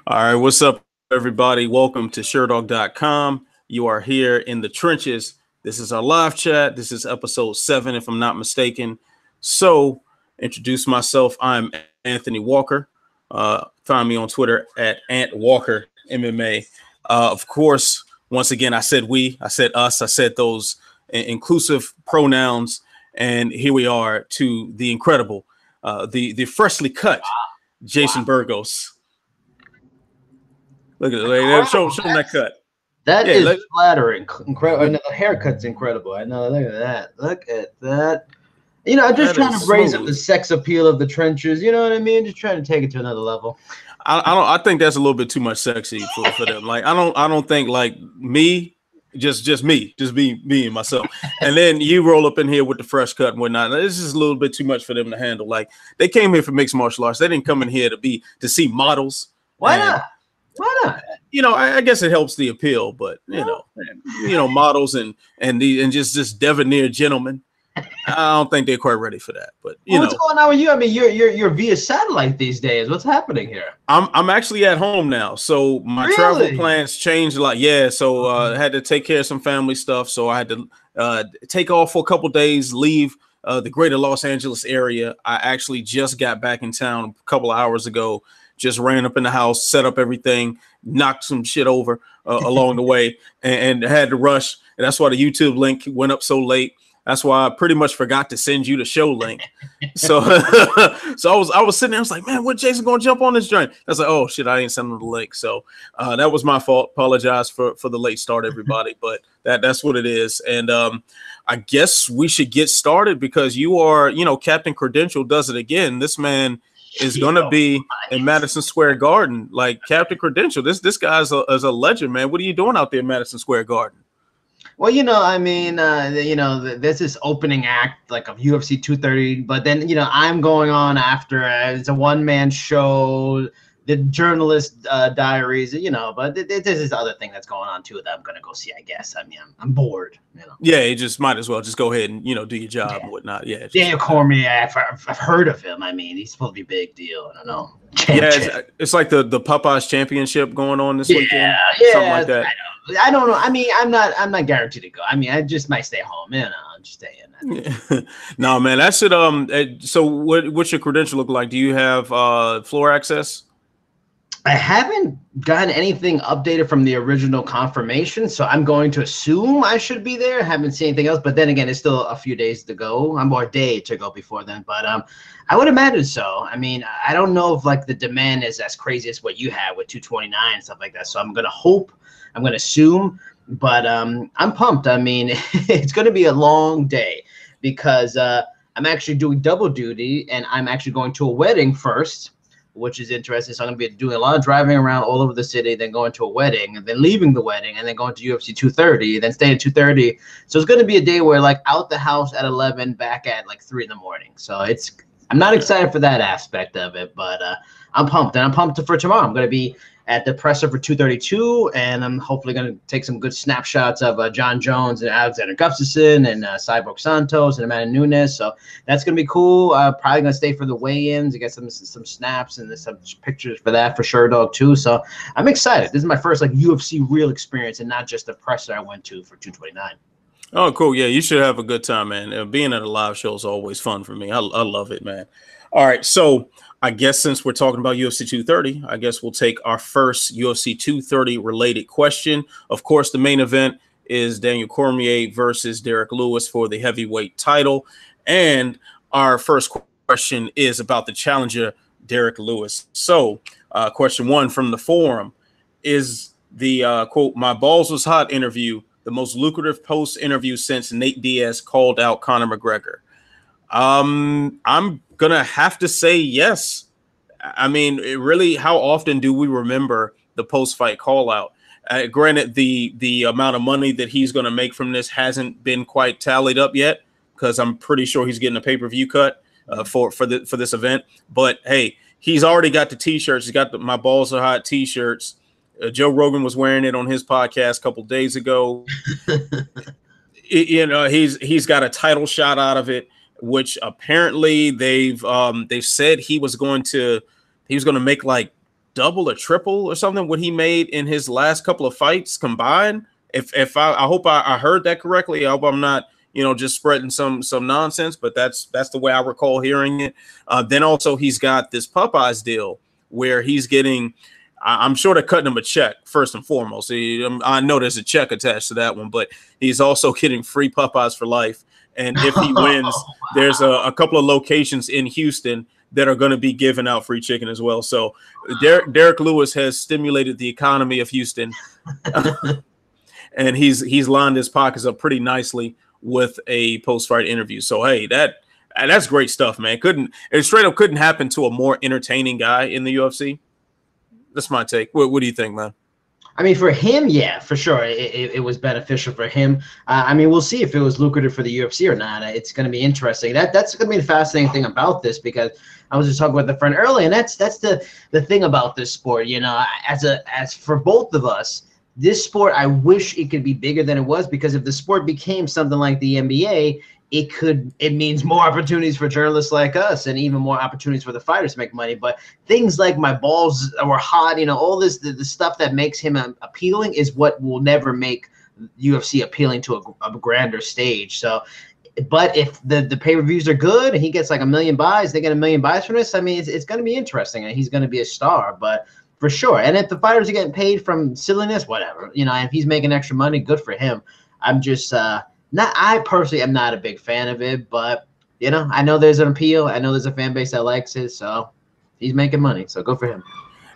All right, what's up, everybody? Welcome to Sherdog.com. You are here in the trenches. This is our live chat. This is episode 7, if I'm not mistaken. So, introduce myself. I'm Anthony Walker. Find me on Twitter at Ant Walker MMA. Of course, once again, I said we, I said us, I said those inclusive pronouns, and here we are to the incredible, the freshly cut Jason Burgos. Look at it. Like, show him that cut. That is flattering. Incredible. The haircut's incredible. I know. Look at that. Look at that. You know, I'm just trying to raise up the sex appeal of the trenches. You know what I mean? Just trying to take it to another level. I think that's a little bit too much sexy for them. Like, I don't think like me, just me and myself. And then you roll up in here with the fresh cut and whatnot. This is a little bit too much for them to handle. Like, they came here for mixed martial arts. They didn't come in here to see models. Why not? Why not? You know, I guess it helps the appeal, but you know, models and just debonair gentlemen. I don't think they're quite ready for that. But what's going on with you? I mean, you're via satellite these days. What's happening here? I'm actually at home now, so my travel plans changed a lot. Yeah, so I had to take care of some family stuff, so I had to take off for a couple days, leave the greater Los Angeles area. I actually just got back in town a couple of hours ago. Just ran up in the house, set up everything, knocked some shit over along the way, and had to rush. And that's why the YouTube link went up so late. That's why I pretty much forgot to send you the show link. So, so I was sitting there. I was like, man, what Jason gonna jump on this joint? I was like, oh shit, I didn't send him the link. So that was my fault. Apologize for the late start, everybody. But that's what it is. And I guess we should get started because you are, Captain Credential does it again. This man is going to be in Madison Square Garden, like Captain Credential. This guy's is a legend, man. What are you doing out there in Madison Square Garden? Well, I mean, there's this opening act like of UFC 230, but then, I'm going on after. It's a one-man show, the journalist diaries, but there's this other thing that's going on too that I'm going to go see, I guess. I mean, I'm bored, Yeah, you just might as well just go ahead and, do your job and whatnot. Yeah. Daniel Cormier, I've heard of him. I mean, he's supposed to be a big deal. I don't know. It's like the Popeyes Championship going on this weekend. Yeah, something like that. I don't know. I mean, I'm not guaranteed to go. I mean, I just might stay home. I'll just stay in. No, man, that's it. So what's your credential look like? Do you have floor access? I haven't gotten anything updated from the original confirmation, so I'm going to assume I should be there. I haven't seen anything else, but then again, it's still a few days to go. I'm more day to go before then, but I would imagine so. I mean, I don't know if like the demand is as crazy as what you have with 229 and stuff like that. So I'm gonna hope, I'm gonna assume, but I'm pumped. I mean, it's gonna be a long day because I'm actually doing double duty, and I'm actually going to a wedding first, which is interesting. So I'm going to be doing a lot of driving around all over the city, then going to a wedding, and then leaving the wedding, and then going to UFC 230, then staying at 230. So it's going to be a day where like out the house at 11, back at like 3 in the morning. So I'm not excited for that aspect of it, but I'm pumped. And I'm pumped for tomorrow. I'm going to be at the presser for 232, and I'm hopefully going to take some good snapshots of John Jones and Alexander Gustafsson and Cyborg Santos and Amanda Nunes. So that's going to be cool. Probably going to stay for the weigh-ins to get some snaps and some pictures for that for Sherdog too. So I'm excited. This is my first like UFC real experience and not just the presser I went to for 229. Oh, cool. Yeah, you should have a good time, man. Being at a live show is always fun for me. I love it, man. All right, so I guess since we're talking about UFC 230, I guess we'll take our first UFC 230 related question. Of course, the main event is Daniel Cormier versus Derek Lewis for the heavyweight title. And our first question is about the challenger, Derek Lewis. So question 1 from the forum is the quote, "My balls was hot" interview the most lucrative post interview since Nate Diaz called out Conor McGregor? I'm gonna have to say yes. I mean, really, how often do we remember the post-fight call out? Granted, the amount of money that he's going to make from this hasn't been quite tallied up yet, because I'm pretty sure he's getting a pay-per-view cut for this event. But hey, he's already got the t-shirts. He's got the "My Balls Are Hot" t-shirts. Joe Rogan was wearing it on his podcast a couple days ago. He's got a title shot out of it, which apparently they've said he was going to make like double or triple or something what he made in his last couple of fights combined. If I hope I heard that correctly. I hope I'm not, just spreading some nonsense, but that's the way I recall hearing it. Then also he's got this Popeyes deal where he's getting, I'm sure they're cutting him a check first and foremost. I know there's a check attached to that one, but he's also getting free Popeyes for life. And if he wins, there's a couple of locations in Houston that are going to be giving out free chicken as well. So Derek Lewis has stimulated the economy of Houston, and he's lined his pockets up pretty nicely with a post-fight interview. So hey, that's great stuff, man. It straight up couldn't happen to a more entertaining guy in the UFC. That's my take. What do you think, man? I mean, for him, yeah, for sure, it was beneficial for him. I mean, we'll see if it was lucrative for the UFC or not. It's going to be interesting. That's going to be the fascinating thing about this, because I was just talking with a friend earlier, and that's the thing about this sport. As for both of us, this sport, I wish it could be bigger than it was, because if the sport became something like the NBA, it means more opportunities for journalists like us, and even more opportunities for the fighters to make money. But things like my balls were hot, all this, the stuff that makes him appealing is what will never make UFC appealing to a grander stage. So, but if the pay-per-views are good and he gets like 1 million buys, they get 1 million buys from this, I mean, it's going to be interesting, and he's going to be a star, but for sure. And if the fighters are getting paid from silliness, whatever, if he's making extra money, good for him. I'm just, I personally am not a big fan of it, but I know there's an appeal. I know there's a fan base that likes it, so he's making money. So go for him.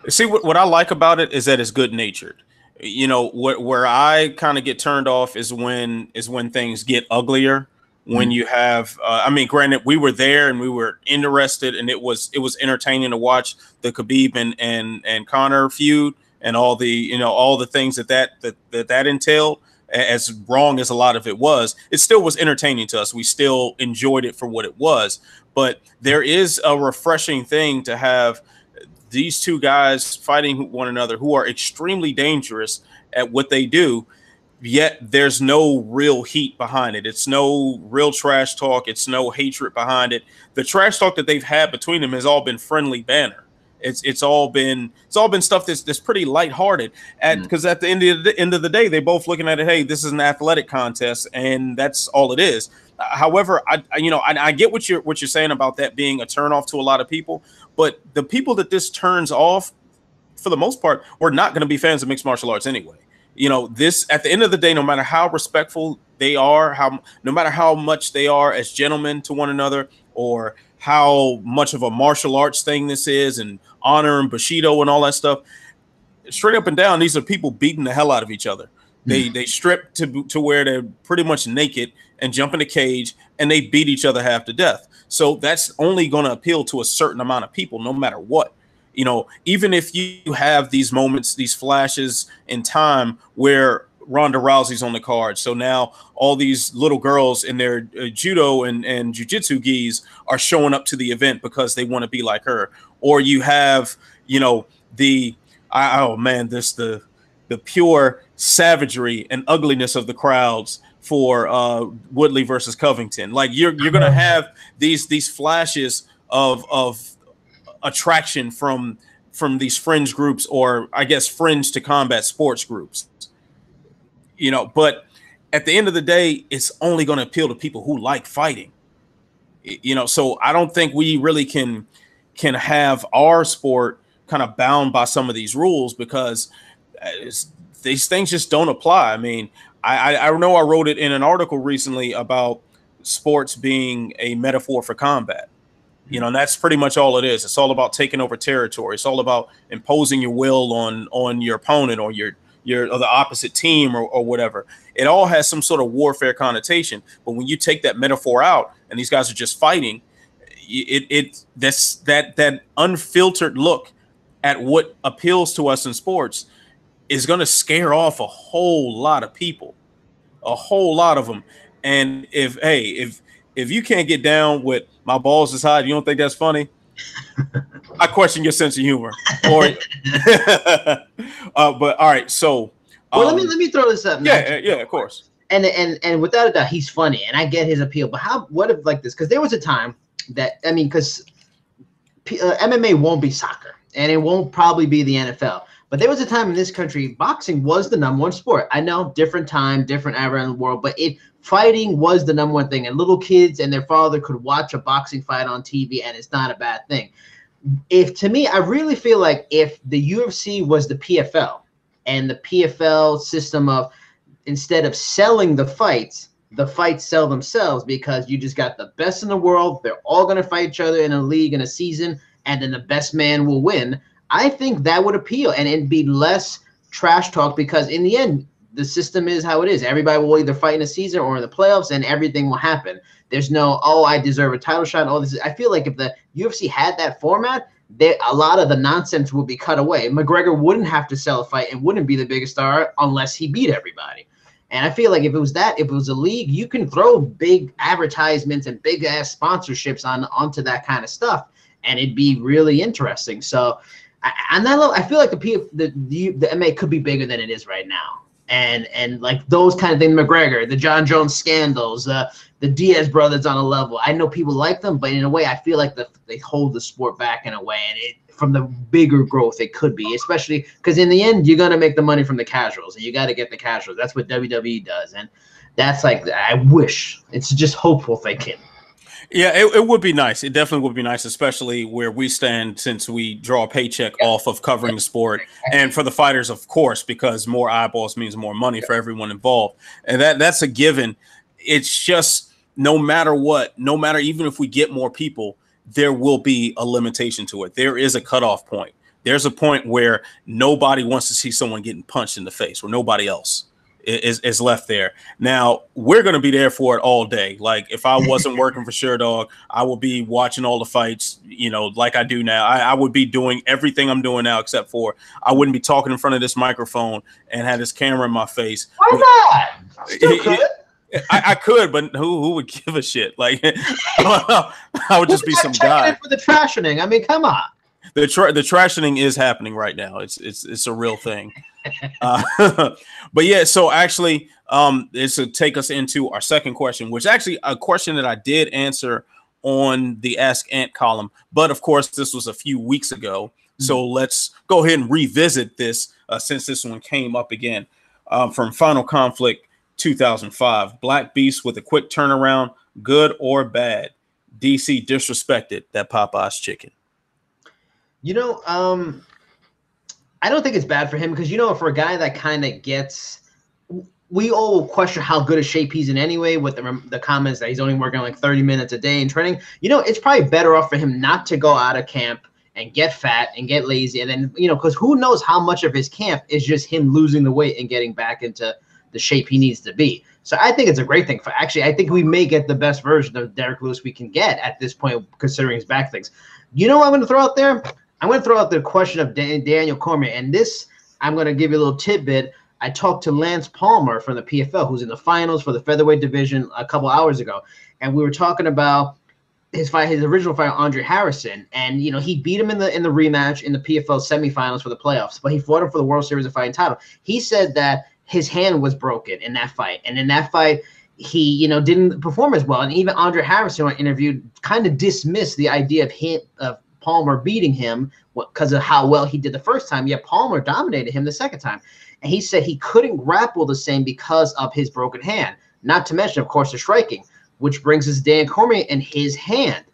See, what I like about it is that it's good natured. Where I kind of get turned off is when things get uglier. When you have, I mean, granted, we were there and we were interested, and it was entertaining to watch the Khabib and Conor feud and all the things that entailed. As wrong as a lot of it was, it still was entertaining to us. We still enjoyed it for what it was. But there is a refreshing thing to have these two guys fighting one another who are extremely dangerous at what they do, yet there's no real heat behind it. It's no real trash talk. It's no hatred behind it. The trash talk that they've had between them has all been friendly banter. It's all been stuff that's pretty lighthearted, because at the end of the day, they both looking at it. Hey, this is an athletic contest, and that's all it is. However, I get what you're saying about that being a turnoff to a lot of people, but the people that this turns off, for the most part, were not going to be fans of mixed martial arts anyway. This, at the end of the day, no matter how respectful they are, no matter how much they are as gentlemen to one another, or how much of a martial arts thing this is, and honor and Bushido and all that stuff, straight up and down, these are people beating the hell out of each other. They strip to where they're pretty much naked and jump in a cage, and they beat each other half to death. So that's only going to appeal to a certain amount of people, no matter what. Even if you have these moments, these flashes in time where Ronda Rousey's on the card, so now all these little girls in their judo and jiu-jitsu gis are showing up to the event because they want to be like her. Or you have, the pure savagery and ugliness of the crowds for Woodley versus Covington. Like you're gonna have these flashes of attraction from these fringe groups, or I guess fringe to combat sports groups. But at the end of the day, it's only going to appeal to people who like fighting. So I don't think we really can have our sport kind of bound by some of these rules, because these things just don't apply. I mean, I know I wrote it in an article recently about sports being a metaphor for combat. And that's pretty much all it is. It's all about taking over territory. It's all about imposing your will on your opponent, or or the opposite team, or whatever. It all has some sort of warfare connotation. But when you take that metaphor out and these guys are just fighting, that's that unfiltered look at what appeals to us in sports is going to scare off a whole lot of people, a whole lot of them. And if you can't get down with my balls is hot, you don't think that's funny? I question your sense of humor. Or, but all right, so let me throw this up. Yeah, of course. And without a doubt, he's funny, and I get his appeal. But what if like this? Because there was a time that, I mean, because MMA won't be soccer. and it won't probably be the NFL. But there was a time in this country, boxing was the number one sport. I know, different time, different era in the world, but fighting was the number one thing. And little kids and their father could watch a boxing fight on TV, and it's not a bad thing. To me, I really feel like if the UFC was the PFL, and the PFL system of, instead of selling the fights sell themselves, because you just got the best in the world. They're all going to fight each other in a league in a season, and then the best man will win. I think that would appeal, and it'd be less trash talk, because in the end, the system is how it is. Everybody will either fight in a season or in the playoffs, and everything will happen. There's no, oh, I deserve a title shot. Oh, I feel like if the UFC had that format, a lot of the nonsense would be cut away. McGregor wouldn't have to sell a fight and wouldn't be the biggest star unless he beat everybody. And I feel like if it was a league, you can throw big advertisements and big ass sponsorships onto that kind of stuff, and it'd be really interesting. So on that level, I feel like the MMA could be bigger than it is right now. And like those kind of things, McGregor, the John Jones scandals, the Diaz brothers on a level. I know people like them, but in a way, I feel like they hold the sport back in a way. And from the bigger growth it could be, especially because in the end, you're going to make the money from the casuals, and you got to get the casuals. That's what WWE does. And that's like, I wish, it's just hopeful they can. Yeah, it would be nice. It definitely would be nice, especially where we stand, since we draw a paycheck off of covering the sport. And for the fighters, of course, because more eyeballs means more money for everyone involved. And that's a given. It's just no matter what, even if we get more people, there will be a limitation to it. There is a cutoff point. There's a point where nobody wants to see someone getting punched in the face, or nobody else is left there. Now, we're going to be there for it all day. Like, if I wasn't working for Sherdog, I would be watching all the fights, like I do now. I would be doing everything I'm doing now, except for I wouldn't be talking in front of this microphone and have this camera in my face. Why not? Still could. I could, but who would give a shit? Like, I would just be some guy. For the trashing. I mean, come on. The trashing is happening right now. It's a real thing. But yeah, so actually, this will take us into our second question, which is actually a question that I did answer on the Ask Ant column. But of course, this was a few weeks ago. So let's go ahead and revisit this since this one came up again. From Final Conflict 2005, Black Beast with a quick turnaround, good or bad? DC disrespected that Popeye's chicken. I don't think it's bad for him, because, for a guy that kind of gets, we all question how good a shape he's in anyway, with the comments that he's only working like 30 minutes a day in training. It's probably better off for him not to go out of camp and get fat and get lazy. And then, because who knows how much of his camp is just him losing the weight and getting back into the shape he needs to be. So I think it's a great thing. I think we may get the best version of Derek Lewis we can get at this point, considering his back things. What I'm going to throw out there? I'm going to throw out the question of Daniel Cormier. And this, I'm going to give you a little tidbit. I talked to Lance Palmer from the PFL, who's in the finals for the featherweight division a couple hours ago. And we were talking about his original fight, Andre Harrison. And, he beat him in the rematch in the PFL semifinals for the playoffs, but he fought him for the World Series of Fighting title. He said that his hand was broken in that fight. And in that fight, he, didn't perform as well. And even Andre Harrison, when interviewed, kind of dismissed the idea of Palmer beating him because of how well he did the first time. Yet Palmer dominated him the second time. And he said he couldn't grapple the same because of his broken hand. Not to mention, of course, the striking, which brings us Dan Cormier and his hand.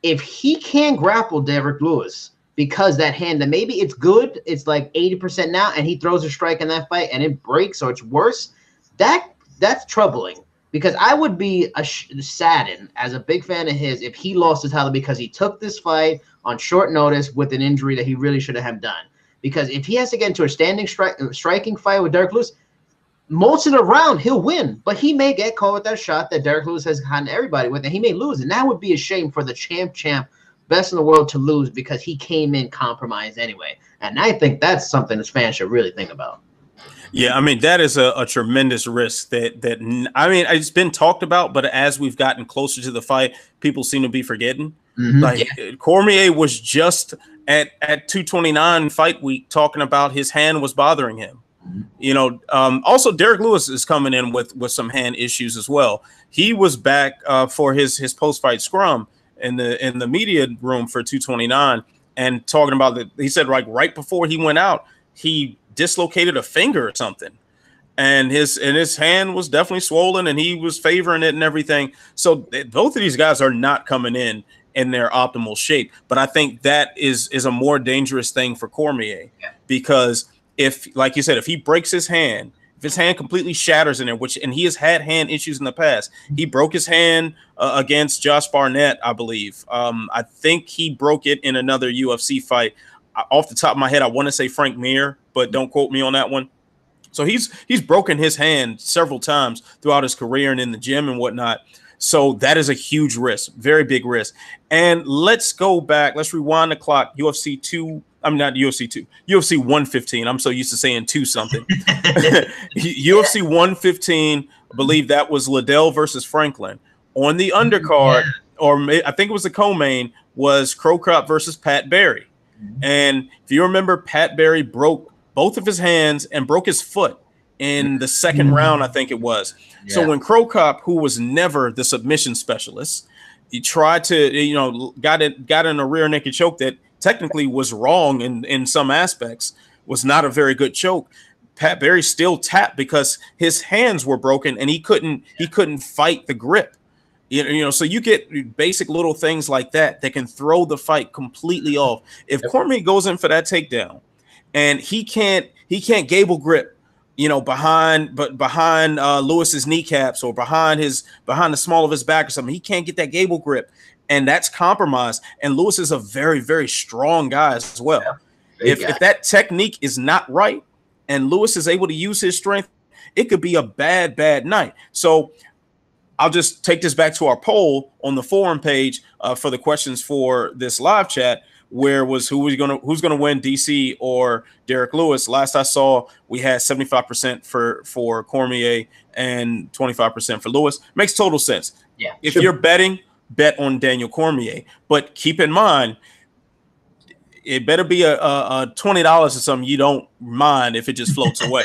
If he can grapple Derek Lewis because that hand, then maybe it's good. It's like 80% now, and he throws a strike in that fight and it breaks, or it's worse. That's troubling, because I would be saddened as a big fan of his if he lost his title because he took this fight on short notice with an injury that he really should have done. Because if he has to get into a standing striking fight with Derek Lewis, most of the round he'll win, but he may get caught with that shot that Derek Lewis has gotten everybody with, and he may lose. And that would be a shame for the champ, best in the world, to lose because he came in compromised anyway. And I think that's something that fans should really think about. Yeah, I mean, that is a tremendous risk it's been talked about, but as we've gotten closer to the fight, people seem to be forgetting. Cormier was just at 229 fight week talking about his hand was bothering him. Also Derek Lewis is coming in with some hand issues as well. He was back for his post-fight scrum in the media room for 229, and talking about that. He said right before he went out, he dislocated a finger or something. And his hand was definitely swollen, and he was favoring it and everything. So both of these guys are not coming in their optimal shape. But I think that is a more dangerous thing for Cormier, because if, like you said, if he breaks his hand, if his hand completely shatters in there, and he has had hand issues in the past. He broke his hand against Josh Barnett, I believe. I think he broke it in another UFC fight. Off the top of my head, I want to say Frank Mir, but don't quote me on that one. So he's broken his hand several times throughout his career and in the gym and whatnot. So that is a huge risk, very big risk. And let's go back. Let's rewind the clock. UFC 115. I'm so used to saying 2 something. UFC 115, I believe that was Liddell versus Franklin. On the undercard, or I think it was the co-main, was Crow Cop versus Pat Barry. And if you remember, Pat Barry broke both of his hands and broke his foot in the second round, I think it was. Yeah. So when Crow Cop, who was never the submission specialist, he tried to, got in a rear naked choke that technically was wrong in some aspects, was not a very good choke. Pat Barry still tapped because his hands were broken and he couldn't fight the grip. So you get basic little things like that can throw the fight completely off. If Cormier goes in for that takedown, and he can't gable grip, behind Lewis's kneecaps or behind the small of his back or something. He can't get that gable grip, and that's compromised. And Lewis is a very, very strong guy as well. Yeah, if that technique is not right, and Lewis is able to use his strength, it could be a bad night. So I'll just take this back to our poll on the forum page for the questions for this live chat. Where was who's gonna win, DC or Derek Lewis? Last I saw, we had 75% for Cormier and 25% for Lewis. Makes total sense. Yeah. If you're betting, bet on Daniel Cormier, but keep in mind it better be a $20 or something you don't mind if it just floats away.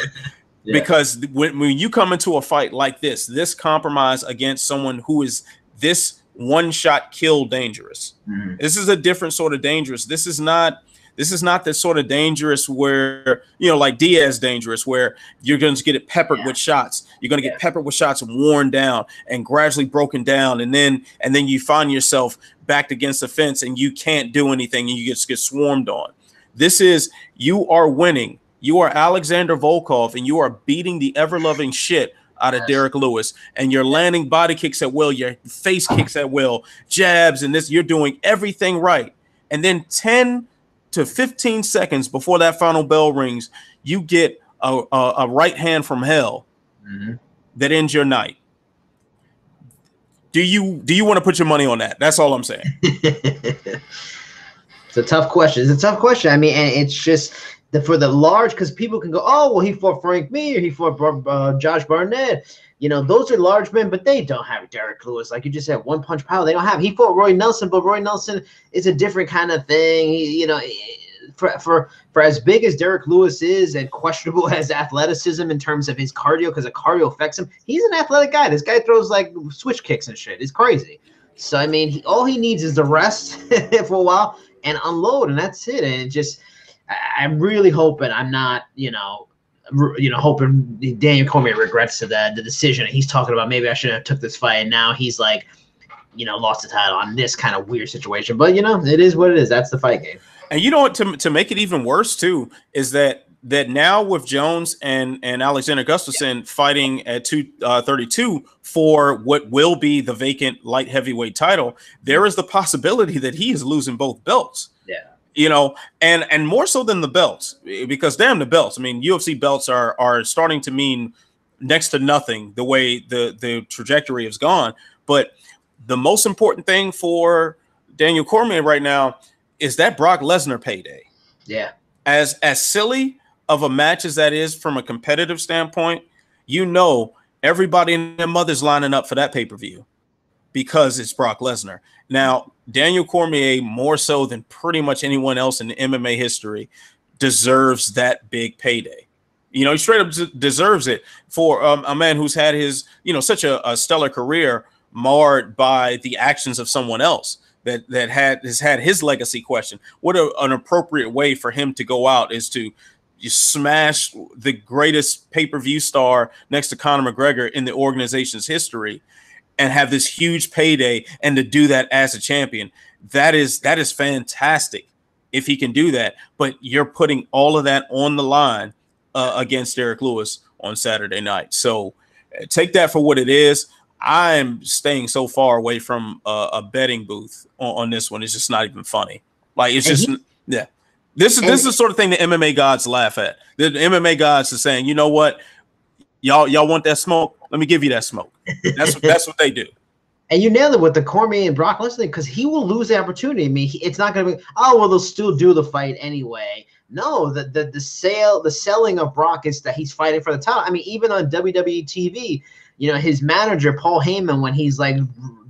Because when you come into a fight like this compromise against someone who is this one-shot kill dangerous. This is a different sort of dangerous. This is not the sort of dangerous where, like Diaz dangerous, where you're going to get it peppered with shots. You're going to get peppered with shots and worn down and gradually broken down. And then you find yourself backed against the fence and you can't do anything and you just get swarmed on. This is, you are winning. You are Alexander Volkov and you are beating the ever-loving shit out of Derek Lewis, and you're landing body kicks at will, your face kicks at will, jabs, and this, you're doing everything right. And then 10 to 15 seconds before that final bell rings, you get a right hand from hell that ends your night. Do you want to put your money on that? That's all I'm saying. It's a tough question. I mean, and it's just for the large, because people can go, oh, well, he fought Frank Mir, or he fought Josh Barnett. Those are large men, but they don't have Derek Lewis. Like you just said, one punch power. They don't have. He fought Roy Nelson, but Roy Nelson is a different kind of thing. For as big as Derek Lewis is and questionable as athleticism in terms of his cardio, because the cardio affects him, he's an athletic guy. This guy throws like switch kicks and shit. It's crazy. So, I mean, all he needs is the rest for a while and unload, and that's it. And it just, I'm really hoping I'm not, hoping Daniel Cormier regrets the decision. He's talking about maybe I should have took this fight, and now he's like, lost the title on this kind of weird situation. But it is what it is. That's the fight game. And you know what? To make it even worse too is that now with Jones and Alexander Gustafsson fighting at 232 for what will be the vacant light heavyweight title, there is the possibility that he is losing both belts. Yeah. And more so than the belts, because damn the belts. I mean, UFC belts are starting to mean next to nothing the way the trajectory has gone. But the most important thing for Daniel Cormier right now is that Brock Lesnar payday. Yeah. As silly of a match as that is from a competitive standpoint, everybody and their mother's lining up for that pay-per-view because it's Brock Lesnar. Now, Daniel Cormier, more so than pretty much anyone else in MMA history, deserves that big payday. He straight up deserves it for a man who's had his, such a stellar career marred by the actions of someone else. that has had his legacy questioned. What an appropriate way for him to go out is to just smash the greatest pay-per-view star next to Conor McGregor in the organization's history and have this huge payday, and to do that as a champion. That is fantastic if he can do that. But you're putting all of that on the line against Derek Lewis on Saturday night. So take that for what it is. I'm staying so far away from a betting booth on this one. It's just not even funny. Like, it's just, yeah. This is the sort of thing the MMA gods laugh at. The MMA gods are saying, you know what? Y'all want that smoke? Let me give you that smoke. That's what they do. And you nailed it with the Cormier and Brock Lesnar, because he will lose the opportunity. I mean, it's not going to be, oh, well, they'll still do the fight anyway. No, the selling of Brock is that he's fighting for the title. I mean, even on WWE TV, you know, his manager, Paul Heyman, when he's like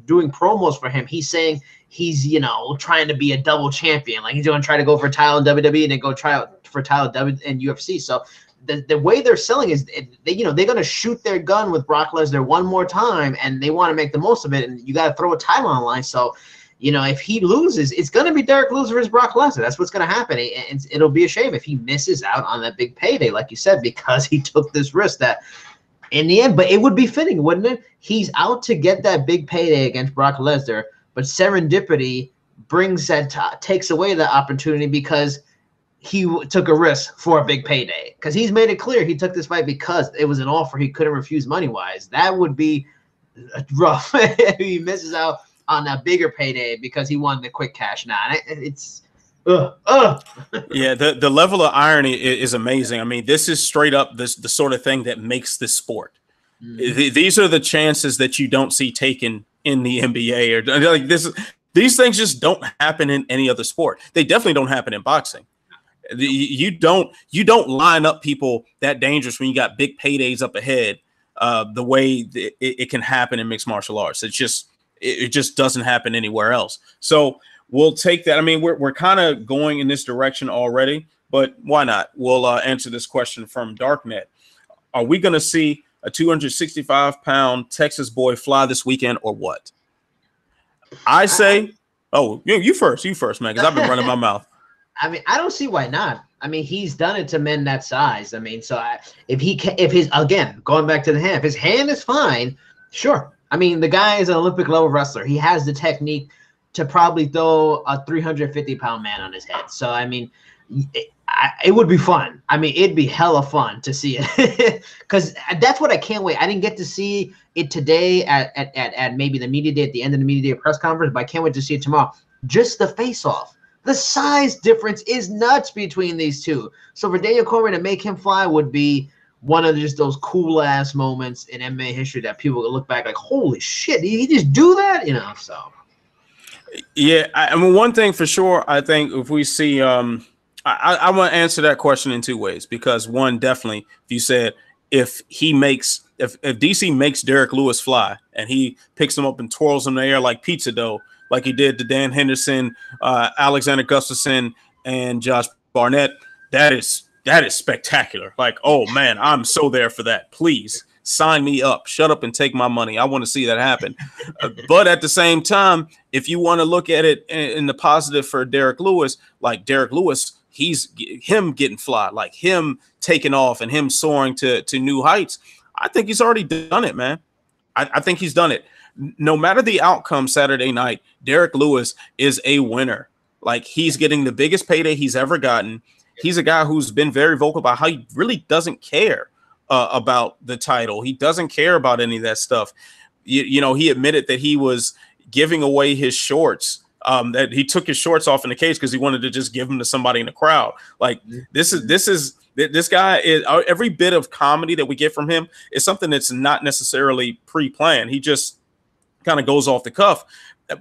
doing promos for him, he's saying he's, you know, trying to be a double champion. Like, he's going to try to go for a title in WWE and then go try out for a title in UFC. So the way they're selling is, they're going to shoot their gun with Brock Lesnar one more time, and they want to make the most of it. And you got to throw a title on the line. So, you know, if he loses, it's going to be Derek Lewis versus Brock Lesnar. That's what's going to happen. It'll be a shame if he misses out on that big payday, like you said, because he took this risk that in the end, but it would be fitting, wouldn't it? He's out to get that big payday against Brock Lesnar, but serendipity brings that, takes away the opportunity because he took a risk for a big payday. Because he's made it clear he took this fight because it was an offer he couldn't refuse money-wise. That would be rough if he misses out on a bigger payday because he wanted the quick cash. Now, it's yeah, the level of irony is amazing. I mean, this is straight up the sort of thing that makes this sport. These are the chances that you don't see taken in the NBA, or like this. These things just don't happen in any other sport. They definitely don't happen in boxing. You don't line up people that dangerous when you got big paydays up ahead. The way it can happen in mixed martial arts, it just doesn't happen anywhere else. So we'll take that. I mean, we're kind of going in this direction already, but why not? We'll answer this question from Darknet. Are we going to see a 265-pound Texas boy fly this weekend, or what? I say, you first, man, because I've been running my mouth. I mean, I don't see why not. I mean, he's done it to men that size. I mean, so if his again, going back to the hand, if his hand is fine, sure. I mean, the guy is an Olympic level wrestler. He has the technique to probably throw a 350-pound man on his head. So, I mean, it would be fun. I mean, it'd be hella fun to see it, because that's what I can't wait. I didn't get to see it today at maybe the media day, at the end of the media day press conference, but I can't wait to see it tomorrow. Just the face-off. The size difference is nuts between these two. So for Daniel Cormier to make him fly would be one of just those cool-ass moments in MMA history that people will look back like, holy shit, did he just do that? You know, so. Yeah, I mean, one thing for sure, I think if we see I want to answer that question in two ways, because one, definitely, if you said if DC makes Derek Lewis fly and he picks him up and twirls him in the air like pizza dough, like he did to Dan Henderson, Alexander Gustafsson, and Josh Barnett, that is spectacular. Like, oh man, I'm so there for that. Please sign me up. Shut up and take my money. I want to see that happen. But at the same time, if you want to look at it in the positive for Derek Lewis, like Derek Lewis, him getting fly, like him taking off and him soaring to new heights. I think he's already done it, man. I think he's done it. No matter the outcome Saturday night, Derek Lewis is a winner. Like, he's getting the biggest payday he's ever gotten. He's a guy who's been very vocal about how he really doesn't care about the title. He doesn't care about any of that stuff. You know, he admitted that he was giving away his shorts, that he took his shorts off in the cage because he wanted to just give them to somebody in the crowd. Like, this guy is, every bit of comedy that we get from him is something that's not necessarily pre-planned. He just kind of goes off the cuff,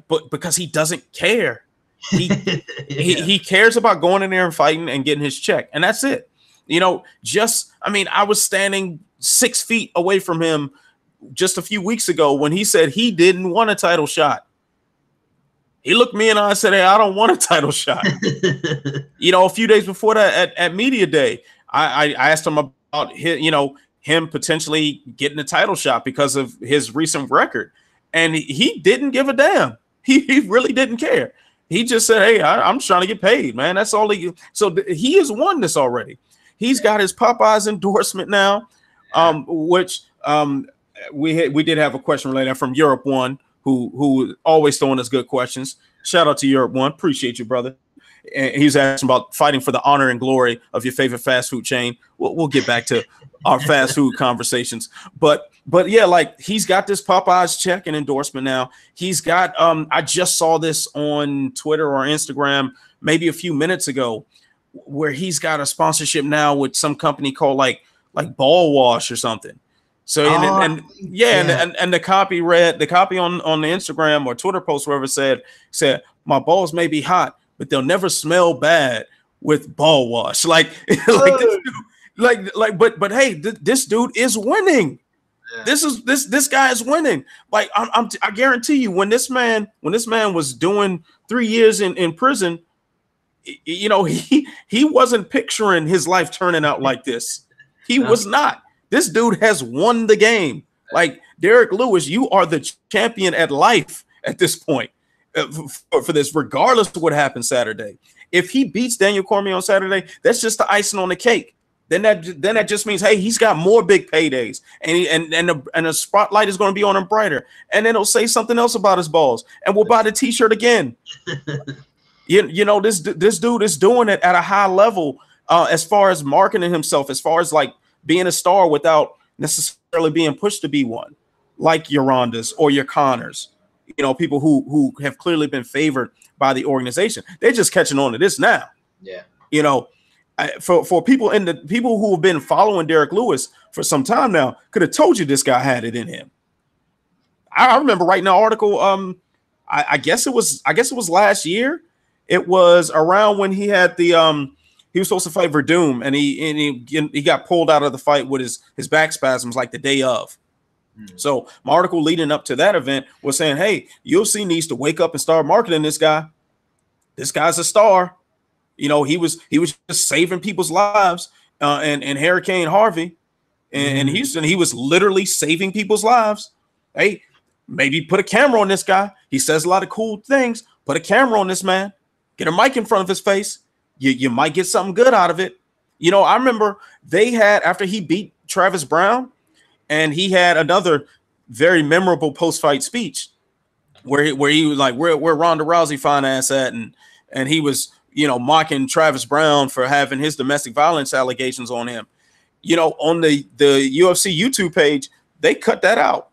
but because he doesn't care. He cares about going in there and fighting and getting his check, and that's it. You know, I was standing 6 feet away from him just a few weeks ago when he said he didn't want a title shot. He looked me in the eye and said, hey, I don't want a title shot. You know, a few days before that at media day, I asked him about him potentially getting a title shot because of his recent record. And he didn't give a damn. He really didn't care. He just said, "Hey, I'm trying to get paid, man. That's all he." So he has won this already. He's got his Popeyes endorsement now, which we did have a question related from Europe One, who always throwing us good questions. Shout out to Europe One, appreciate you, brother. And he's asking about fighting for the honor and glory of your favorite fast food chain. We'll get back to our fast food conversations, but yeah, like he's got this Popeyes check and endorsement now. He's got I just saw this on Twitter or Instagram maybe a few minutes ago, where he's got a sponsorship now with some company called like Ball Wash or something. So and the copy on the Instagram or Twitter post, wherever said my balls may be hot, but they'll never smell bad with Ball Wash. Like but hey, this dude is winning. Yeah. This guy is winning. Like I guarantee you, when this man was doing 3 years in prison, you know, he wasn't picturing his life turning out like this. He was not. This dude has won the game. Like, Derek Lewis, you are the champion at life at this point for this, regardless of what happens Saturday. If he beats Daniel Cormier on Saturday, that's just the icing on the cake. Then that just means, hey, he's got more big paydays, and the spotlight is going to be on him brighter. And then he'll say something else about his balls, and we'll buy the T-shirt again. You know, this dude is doing it at a high level as far as marketing himself, as far as like being a star without necessarily being pushed to be one, like your Rondas or your Connors, you know, people who have clearly been favored by the organization. They're just catching on to this now. Yeah. You know, for people who have been following Derek Lewis for some time now, could have told you this guy had it in him. I remember writing an article. I guess it was last year. It was around when he had the he was supposed to fight Verdum, and he got pulled out of the fight with his back spasms like the day of. So my article leading up to that event was saying, hey, UFC needs to wake up and start marketing this guy. This guy's a star. You know, he was just saving people's lives, and Hurricane Harvey in Houston, he was literally saving people's lives. Hey, maybe put a camera on this guy. He says a lot of cool things. Put a camera on this man. Get a mic in front of his face. You might get something good out of it. You know, I remember they had, after he beat Travis Brown, and he had another very memorable post-fight speech where he was like, where Ronda Rousey fine ass at, and he was, you know, mocking Travis Brown for having his domestic violence allegations on him. You know, on the UFC YouTube page, they cut that out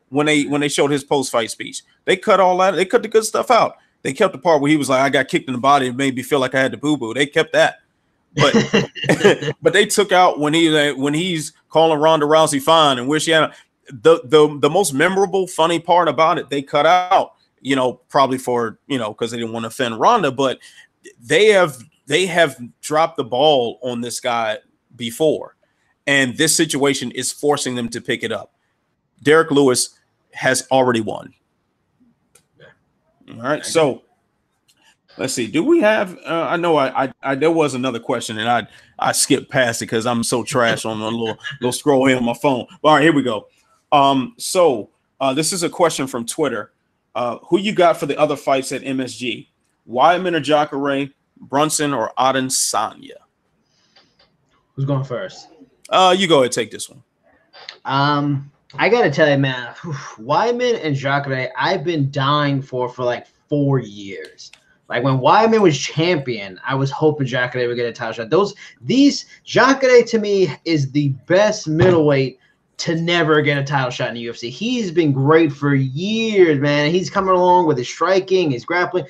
when they showed his post-fight speech. They cut all that. They cut the good stuff out. They kept the part where he was like, I got kicked in the body. It made me feel like I had to boo-boo. They kept that. But but they took out when he's calling Ronda Rousey fine and where she had the most memorable, funny part about it, they cut out, you know, probably for, you know, because they didn't want to offend Ronda, but they have dropped the ball on this guy before. And this situation is forcing them to pick it up. Derek Lewis has already won. All right, so let's see. Do we have? I know I there was another question, and I skipped past it because I'm so trash on a little scroll here on my phone. All right, here we go. So this is a question from Twitter. Who you got for the other fights at MSG? Weidman or Jacare, Brunson or Adesanya? Who's going first? You go ahead and take this one. I gotta tell you, man, Weidman and Jacare, I've been dying for like 4 years. Like when Weidman was champion, I was hoping Jacare would get a title shot. Jacare to me is the best middleweight to never get a title shot in the UFC. He's been great for years, man. He's coming along with his striking, his grappling.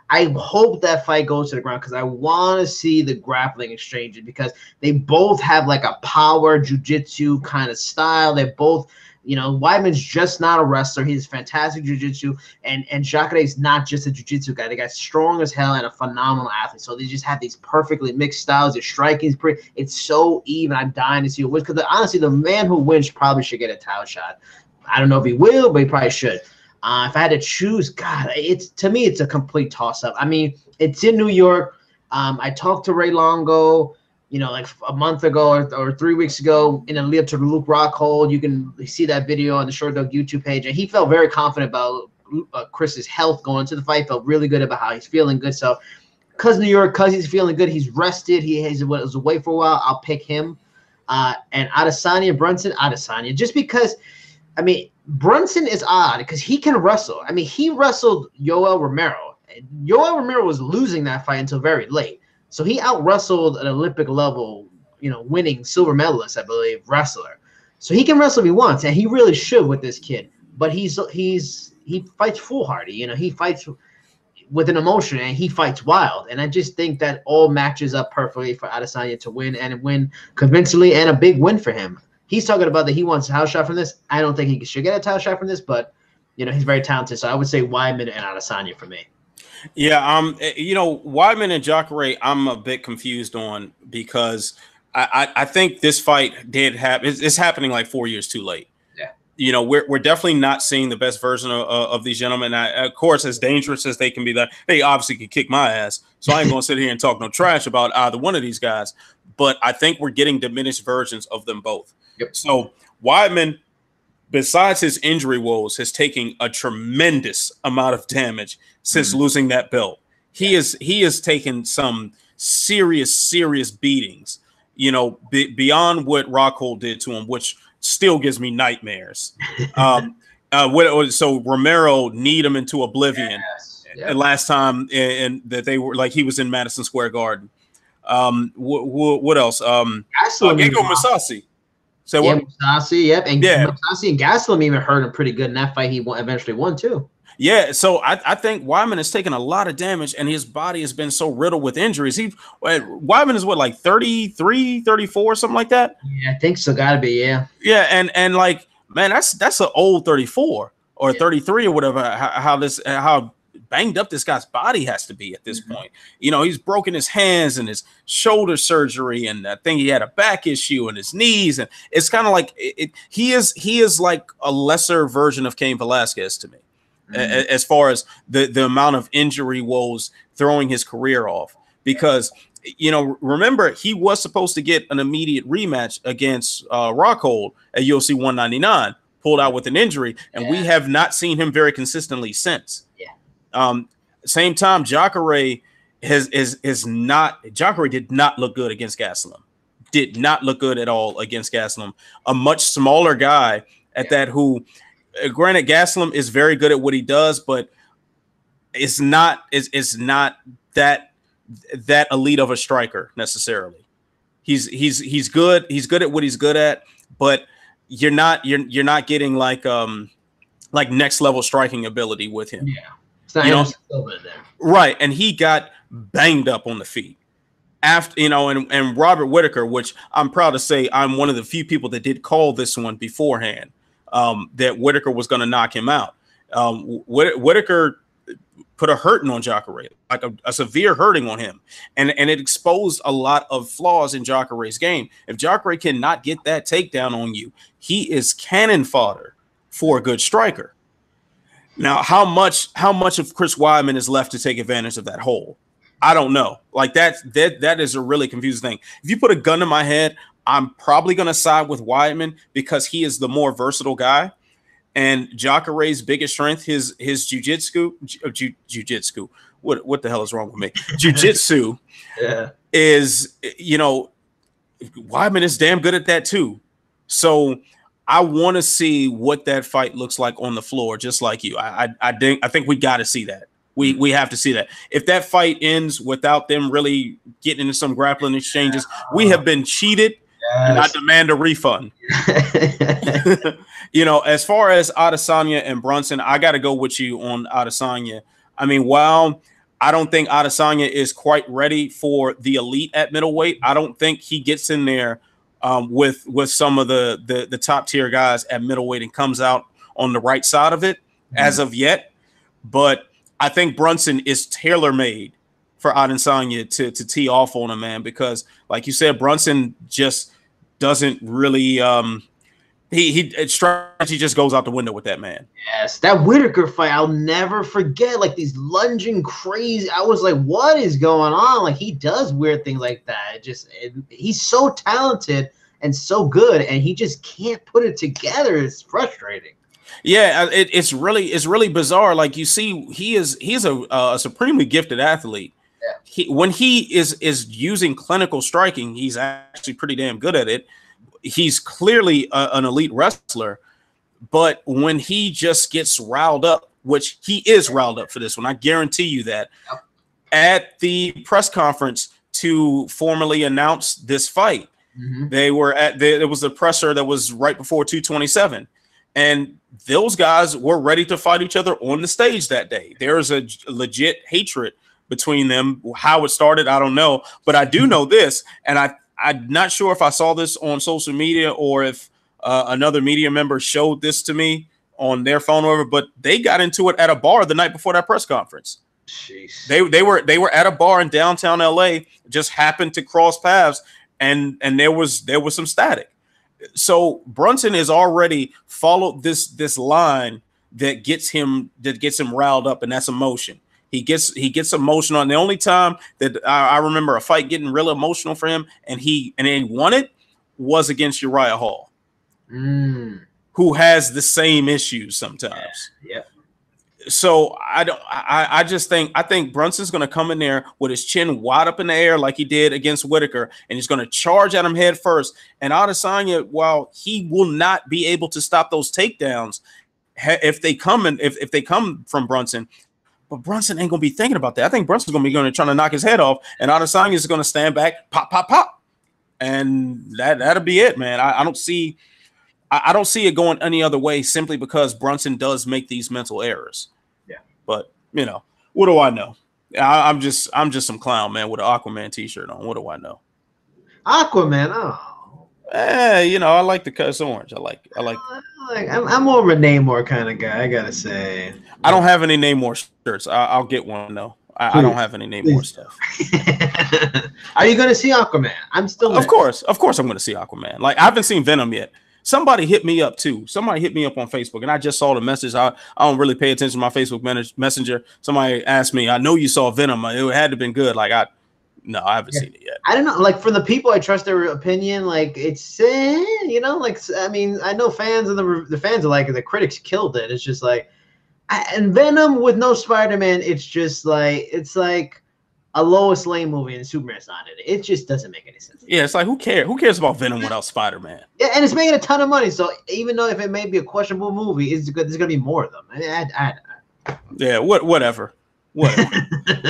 I hope that fight goes to the ground because I want to see the grappling exchanges because they both have like a power jiu-jitsu kind of style. They're both, you know, Weidman's just not a wrestler. He's fantastic jiu-jitsu, and Jacare is not just a jiu-jitsu guy. The guy's strong as hell and a phenomenal athlete. So they just have these perfectly mixed styles. Their striking is pretty. It's so even. I'm dying to see who wins because honestly, the man who wins probably should get a title shot. I don't know if he will, but he probably should. If I had to choose, God, to me, it's a complete toss-up. I mean, it's in New York. I talked to Ray Longo, you know, like a month ago or 3 weeks ago in a lead to the Luke Rockhold. You can see that video on the Sherdog YouTube page, and he felt very confident about Chris's health going into the fight. Felt really good about how he's feeling good. So, because New York, because he's feeling good, he's rested. He was away for a while. I'll pick him. And Adesanya, Brunson, Adesanya. Just because, I mean, Brunson is odd because he can wrestle. I mean, he wrestled Yoel Romero. Yoel Romero was losing that fight until very late. So he out-wrestled an Olympic level, winning silver medalist, I believe, wrestler. So he can wrestle if he wants, and he really should with this kid. But he fights foolhardy. He fights with an emotion, and he fights wild. And I just think that all matches up perfectly for Adesanya to win, and win convincingly, and a big win for him. He's talking about that he wants a title shot from this. I don't think he should get a title shot from this, but he's very talented. So I would say Weidman and Adesanya for me. Yeah, Weidman and Jacare, I'm a bit confused on because I think this fight did happen. It's happening like 4 years too late. Yeah, we're definitely not seeing the best version of these gentlemen. Of course, as dangerous as they can be, that they obviously can kick my ass. So I ain't gonna sit here and talk no trash about either one of these guys. But I think we're getting diminished versions of them both. Yep. So Weidman, besides his injury woes, has taken a tremendous amount of damage since losing that belt. He has taken some serious beatings, beyond what Rockhold did to him, which still gives me nightmares. So Romero kneed him into oblivion. Yes. Yep. Last time, and that they were like he was in Madison Square Garden. What else? Ego Masasi. So Masasi, yep, and Masasi and Gastelum even hurt him pretty good in that fight. He eventually won too. Yeah, so I think Weidman has taken a lot of damage, and his body has been so riddled with injuries. Weidman is what, like 33, 34, something like that? Yeah, I think so. Gotta be, yeah. Yeah, and like, man, that's an old 34 or 33 or whatever. How banged up this guy's body has to be at this point. He's broken his hands and his shoulder surgery, and I think he had a back issue and his knees, and it's kind of like he is like a lesser version of Cain Velasquez to me. As far as the amount of injury woes throwing his career off, because remember, he was supposed to get an immediate rematch against Rockhold at UFC 199, pulled out with an injury, and we have not seen him very consistently since. Same time, Jacare Jacare did not look good against Gastelum. Did not look good at all against Gastelum, a much smaller guy at that who. Granted, Gastelum is very good at what he does, but it's not that elite of a striker necessarily. He's good. He's good at what he's good at, but you're not getting like next level striking ability with him. Yeah, it's not right. And he got banged up on the feet after and Robert Whittaker, which I'm proud to say I'm one of the few people that did call this one beforehand. That Whittaker was going to knock him out. Whittaker put a hurting on Jacare, like a severe hurting on him, and it exposed a lot of flaws in Jacare's game. If Jacare cannot get that takedown on you, he is cannon fodder for a good striker. Now, how much of Chris Weidman is left to take advantage of that hole? I don't know. Like that is a really confusing thing. If you put a gun to my head, I'm probably going to side with Weidman because he is the more versatile guy, and Jacare's biggest strength, his jiu-jitsu. What the hell is wrong with me? Jiu-jitsu is, Weidman is damn good at that too. So I want to see what that fight looks like on the floor, just like you. I think we got to see that. We have to see that. If that fight ends without them really getting into some grappling exchanges, we have been cheated. And I demand a refund. As far as Adesanya and Brunson, I got to go with you on Adesanya. I mean, while I don't think Adesanya is quite ready for the elite at middleweight, I don't think he gets in there with some of the top tier guys at middleweight and comes out on the right side of it as of yet. But I think Brunson is tailor-made for Adesanya to tee off on him, man, because like you said, Brunson just doesn't really strategy just goes out the window with that man. Yes, that Whittaker fight, I'll never forget. Like these lunging crazy, I was like, what is going on? Like he does weird things like that. He's so talented and so good, and he just can't put it together. It's frustrating. Yeah, it's really bizarre. Like you see, he's a supremely gifted athlete. When he is using clinical striking, he's actually pretty damn good at it. He's clearly an elite wrestler, but when he just gets riled up, which he is riled up for this one, I guarantee you that. At the press conference to formally announce this fight, they were there was the presser that was right before 227, and those guys were ready to fight each other on the stage that day. There's a legit hatred between them. How it started, I don't know, but I do know this, and I'm not sure if I saw this on social media or if another media member showed this to me on their phone or whatever, but they got into it at a bar the night before that press conference. Jeez. They were at a bar in downtown LA, just happened to cross paths, and there was some static. So Brunson has already followed this line that gets him riled up, and that's emotion. He gets emotional. And the only time that I remember a fight getting real emotional for him, and he won it, was against Uriah Hall, who has the same issues sometimes. Yeah. So I think Brunson's going to come in there with his chin wide up in the air like he did against Whitaker, and he's going to charge at him head first. And Adesanya, while he will not be able to stop those takedowns if they come from Brunson, but Brunson ain't going to be thinking about that. I think Brunson's going to be trying to knock his head off, and Adesanya is going to stand back, pop, pop, pop, and that'll be it, man. I don't see it going any other way, simply because Brunson does make these mental errors. Yeah, but what do I know? I'm just some clown, man, with an Aquaman t-shirt on. What do I know? Aquaman. Oh. I like the cuss orange. I'm more of a Namor kind of guy, I gotta say. I don't have any Namor shirts. I'll get one though. I don't have any Namor stuff. Are you gonna see Aquaman? I'm still. Of course, I'm gonna see Aquaman. Like, I haven't seen Venom yet. Somebody hit me up too. Somebody hit me up on Facebook, and I just saw the message. I don't really pay attention to my Facebook Messenger. Somebody asked me, "I know you saw Venom. It had to have been good." Like, no, I haven't seen it yet. I don't know. Like, for the people, I trust their opinion. Like, it's like, I mean, I know fans and the fans are like, the critics killed it. It's just like, and Venom with no Spider-Man, it's like a Lois Lane movie and Superman's not in it. It just doesn't make any sense. Yeah, it's like, who cares? Who cares about Venom without Spider-Man? Yeah, and it's making a ton of money. So even though if it may be a questionable movie, there's gonna be more of them. Yeah, whatever.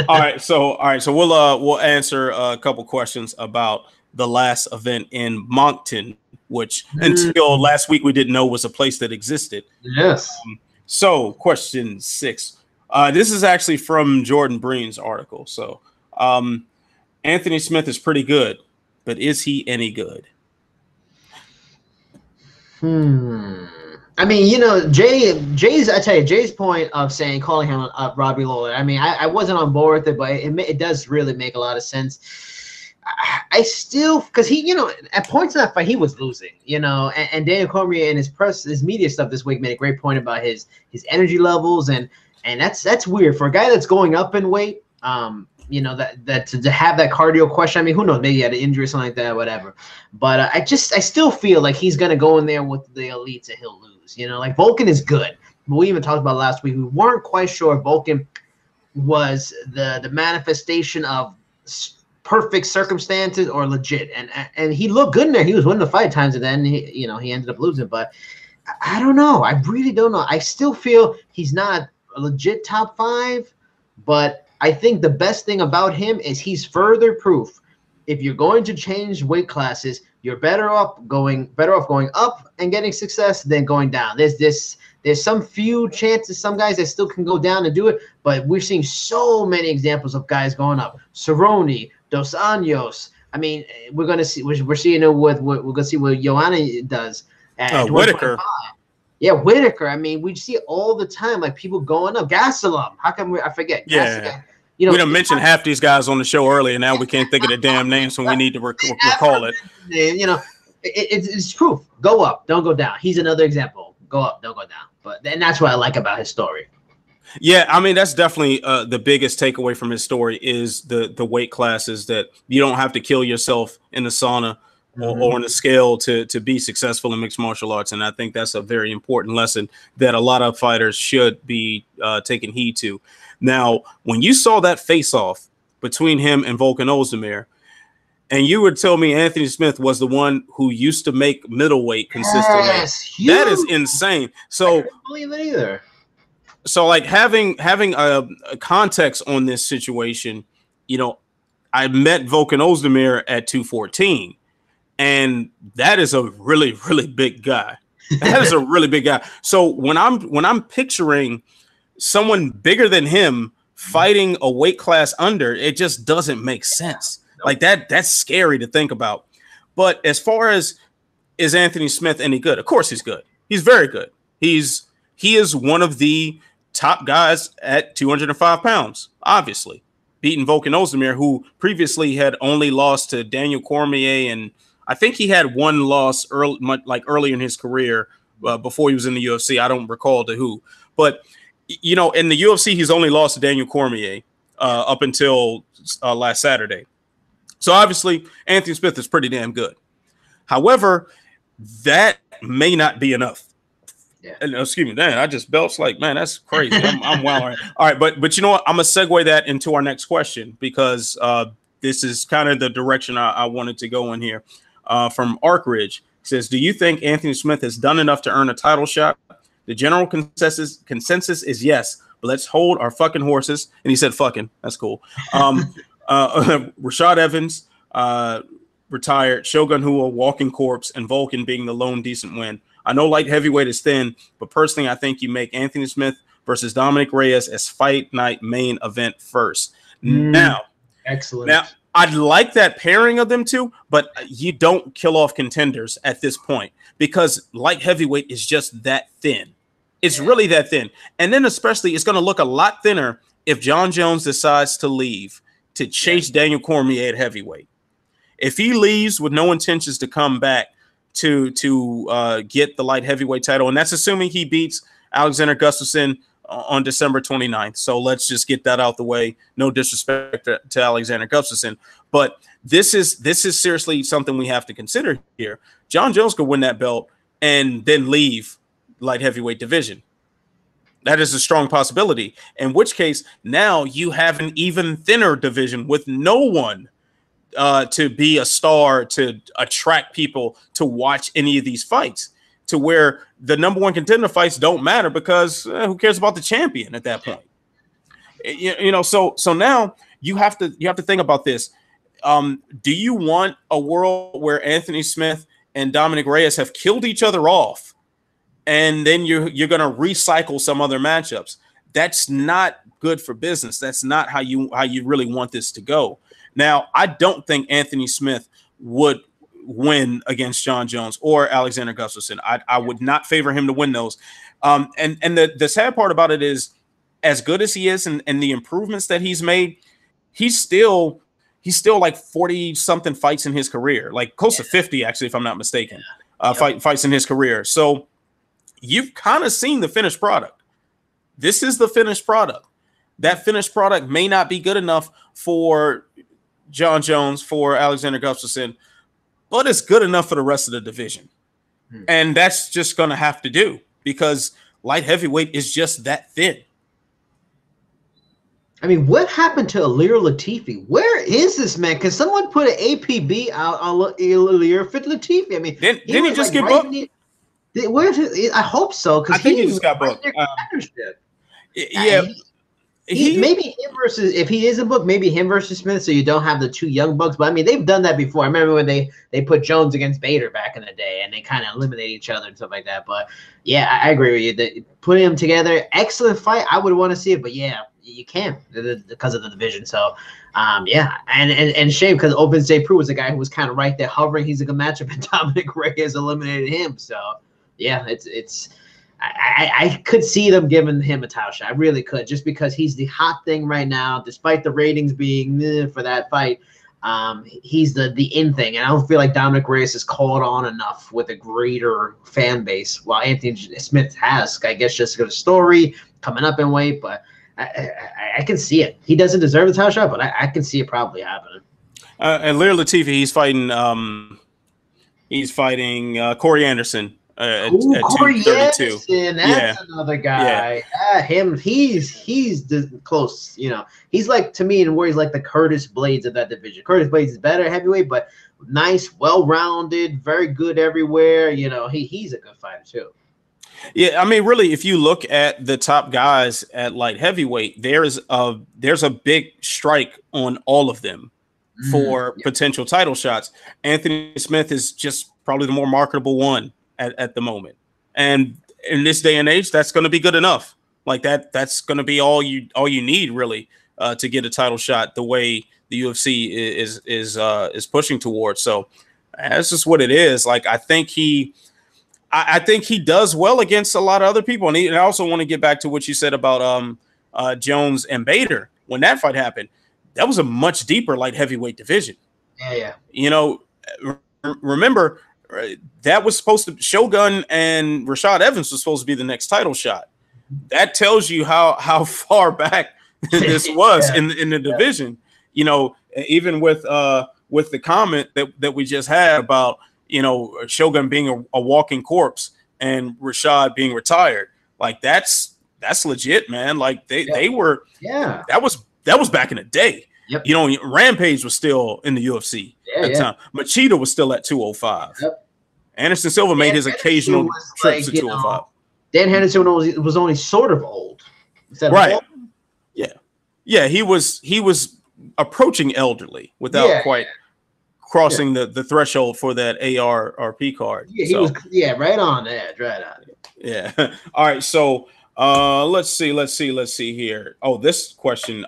All right, so we'll answer a couple questions about the last event in Moncton, which until last week we didn't know was a place that existed. Yes. So question 6. This is actually from Jordan Breen's article. So Anthony Smith is pretty good, but is he any good? I mean, Jay's point of calling him Robbie Lawler. I mean, I wasn't on board with it, but it does really make a lot of sense. I still, because he, at points in that fight, he was losing, and Daniel Cormier and his media stuff this week made a great point about his energy levels, and that's weird for a guy that's going up in weight. That to have that cardio question. I mean, who knows? Maybe he had an injury or something like that, whatever. But I still feel like he's gonna go in there with the elites and he'll lose. Like Volkan is good, but we even talked about last week. We weren't quite sure if Volkan was the manifestation of perfect circumstances or legit, and he looked good in there. He was winning the fight times, and then he ended up losing. But I don't know. I really don't know. I still feel he's not a legit top 5, but I think the best thing about him is he's further proof. If you're going to change weight classes, you're better off going up and getting success than going down. There's some few chances, some guys that still can go down and do it, but we're seeing so many examples of guys going up. Cerrone, Dos Anjos. I mean, we're seeing it with we're gonna see what Joanna does at Whitaker. Yeah, Whitaker. I mean, we see it all the time, like people going up. Gastelum. How come I forget? Yeah. We done mentioned half these guys on the show earlier. Now we can't think of the damn names, so we need to recall it. It's proof. Go up, don't go down. He's another example. Go up, don't go down. And that's what I like about his story. Yeah, I mean, that's definitely the biggest takeaway from his story is the weight classes, that you don't have to kill yourself in the sauna or on the scale to be successful in mixed martial arts. And I think that's a very important lesson that a lot of fighters should be taking heed to. Now, when you saw that face-off between him and Volkan Ozdemir, and you would tell me Anthony Smith was the one who used to make middleweight consistently, that is insane. So, I couldn't believe it either. So, like having a context on this situation, you know, I met Volkan Ozdemir at 214, and that is a really, really big guy. That is a really big guy. So when I'm picturing someone bigger than him fighting a weight class under, it just doesn't make sense. Like that's scary to think about. But as far as is Anthony Smith any good? Of course he's good. He's very good. He is one of the top guys at 205 pounds, obviously, beating Volkan Ozdemir, who previously had only lost to Daniel Cormier, and I think he had one loss early in his career before he was in the UFC. I don't recall to who, but you know, in the UFC, he's only lost to Daniel Cormier up until last Saturday. So obviously, Anthony Smith is pretty damn good. However, that may not be enough. Yeah. Excuse me, man. I just belched like, man, that's crazy. I'm wild. All right, but you know what? I'm gonna segue that into our next question because this is kind of the direction I wanted to go in here. From Arkridge, he says, "Do you think Anthony Smith has done enough to earn a title shot?" The general consensus is yes, but let's hold our fucking horses. And he said, "Fucking, that's cool." Rashad Evans retired, Shogun Rua, walking corpse, and Volkan being the lone decent win. I know light heavyweight is thin, but personally, I think you make Anthony Smith versus Dominic Reyes as fight night main event first. Now, excellent. Now, I'd like that pairing of them two, but you don't kill off contenders at this point because light heavyweight is just that thin. It's really that thin. And then especially it's going to look a lot thinner if John Jones decides to leave to chase Daniel Cormier at heavyweight. If he leaves with no intentions to come back to get the light heavyweight title, and that's assuming he beats Alexander Gustafsson on December 29th. So let's just get that out the way. No disrespect to Alexander Gustafsson, but this is seriously something we have to consider here. John Jones could win that belt and then leave light heavyweight division. That is a strong possibility, in which case now you have an even thinner division with no one to be a star to attract people to watch any of these fights, to where the number one contender fights don't matter because who cares about the champion at that point? You know, so now you have to think about this. Do you want a world where Anthony Smith and Dominic Reyes have killed each other off, and then you're going to recycle some other matchups? That's not good for business. That's not how you really want this to go. Now, I don't think Anthony Smith would win against John Jones or Alexander Gustafsson. I would not favor him to win those. And the sad part about it is, as good as he is and the improvements that he's made, he's still like 40 something fights in his career, like close to 50 actually, if I'm not mistaken, fights in his career. So you've kind of seen the finished product. This is the finished product. That finished product may not be good enough for John Jones, for Alexander Gustafsson, but it's good enough for the rest of the division. And that's just going to have to do because light heavyweight is just that thin. I mean, what happened to Ilir Latifi? Where is this man? Can someone put an APB out on Ilir Latifi? I mean, didn't he just get booked? I hope so. I think he just got booked. Yeah. Maybe him versus, if he is a book, maybe him versus Smith, so you don't have the two young bucks. But I mean, they've done that before. I remember when they put Jones against Bader back in the day, and they kind of eliminate each other and stuff like that. But yeah, I agree with you. Putting them together, excellent fight. I would want to see it, but yeah, you can't because of the division. So yeah, and shame because Open State Prue was a guy who was kind of right there hovering. He's a good matchup, and Dominic Reyes eliminated him. So yeah, it's. I could see them giving him a title shot. I really could, just because he's the hot thing right now, despite the ratings being for that fight. He's the in thing, and I don't feel like Dominic Reyes is called on enough with a greater fan base, while Anthony Smith has, I guess, just got a story coming up in weight. But I can see it. He doesn't deserve the title shot, but I can see it probably happening. And Ilir Latifi, he's fighting He's fighting Corey Anderson at Corey 232. Anderson, that's another guy. He's close. You know, he's like, to me, and where he's like the Curtis Blades of that division. Curtis Blades is better heavyweight, but nice, well-rounded, very good everywhere. You know, he's a good fighter too. Yeah, I mean, really, if you look at the top guys at light heavyweight, there's a big strike on all of them for potential title shots. Anthony Smith is just probably the more marketable one at the moment. And in this day and age, that's going to be good enough. Like that's going to be all you need really to get a title shot the way the UFC is pushing towards. So that's just what it is. Like, I think he does well against a lot of other people. And I also want to get back to what you said about Jones and Bader. When that fight happened, that was a much deeper light heavyweight division. Yeah. You know, remember that was supposed to, Shogun and Rashad Evans was supposed to be the next title shot. That tells you how far back this was in the division. You know, even with the comment that we just had about, you know, Shogun being a walking corpse and Rashad being retired, like that's legit, man. Like they were, that was back in the day. Yep. You know, Rampage was still in the UFC at the time. Machida was still at 205. Yep. Anderson Silva made his occasional trips to 205. Dan Henderson was only sort of old. Right. Old? Yeah. He was approaching elderly without quite crossing the threshold for that ARP card. Yeah, he was right on the edge, right on it. Yeah. All right. So let's see here. Oh, this question,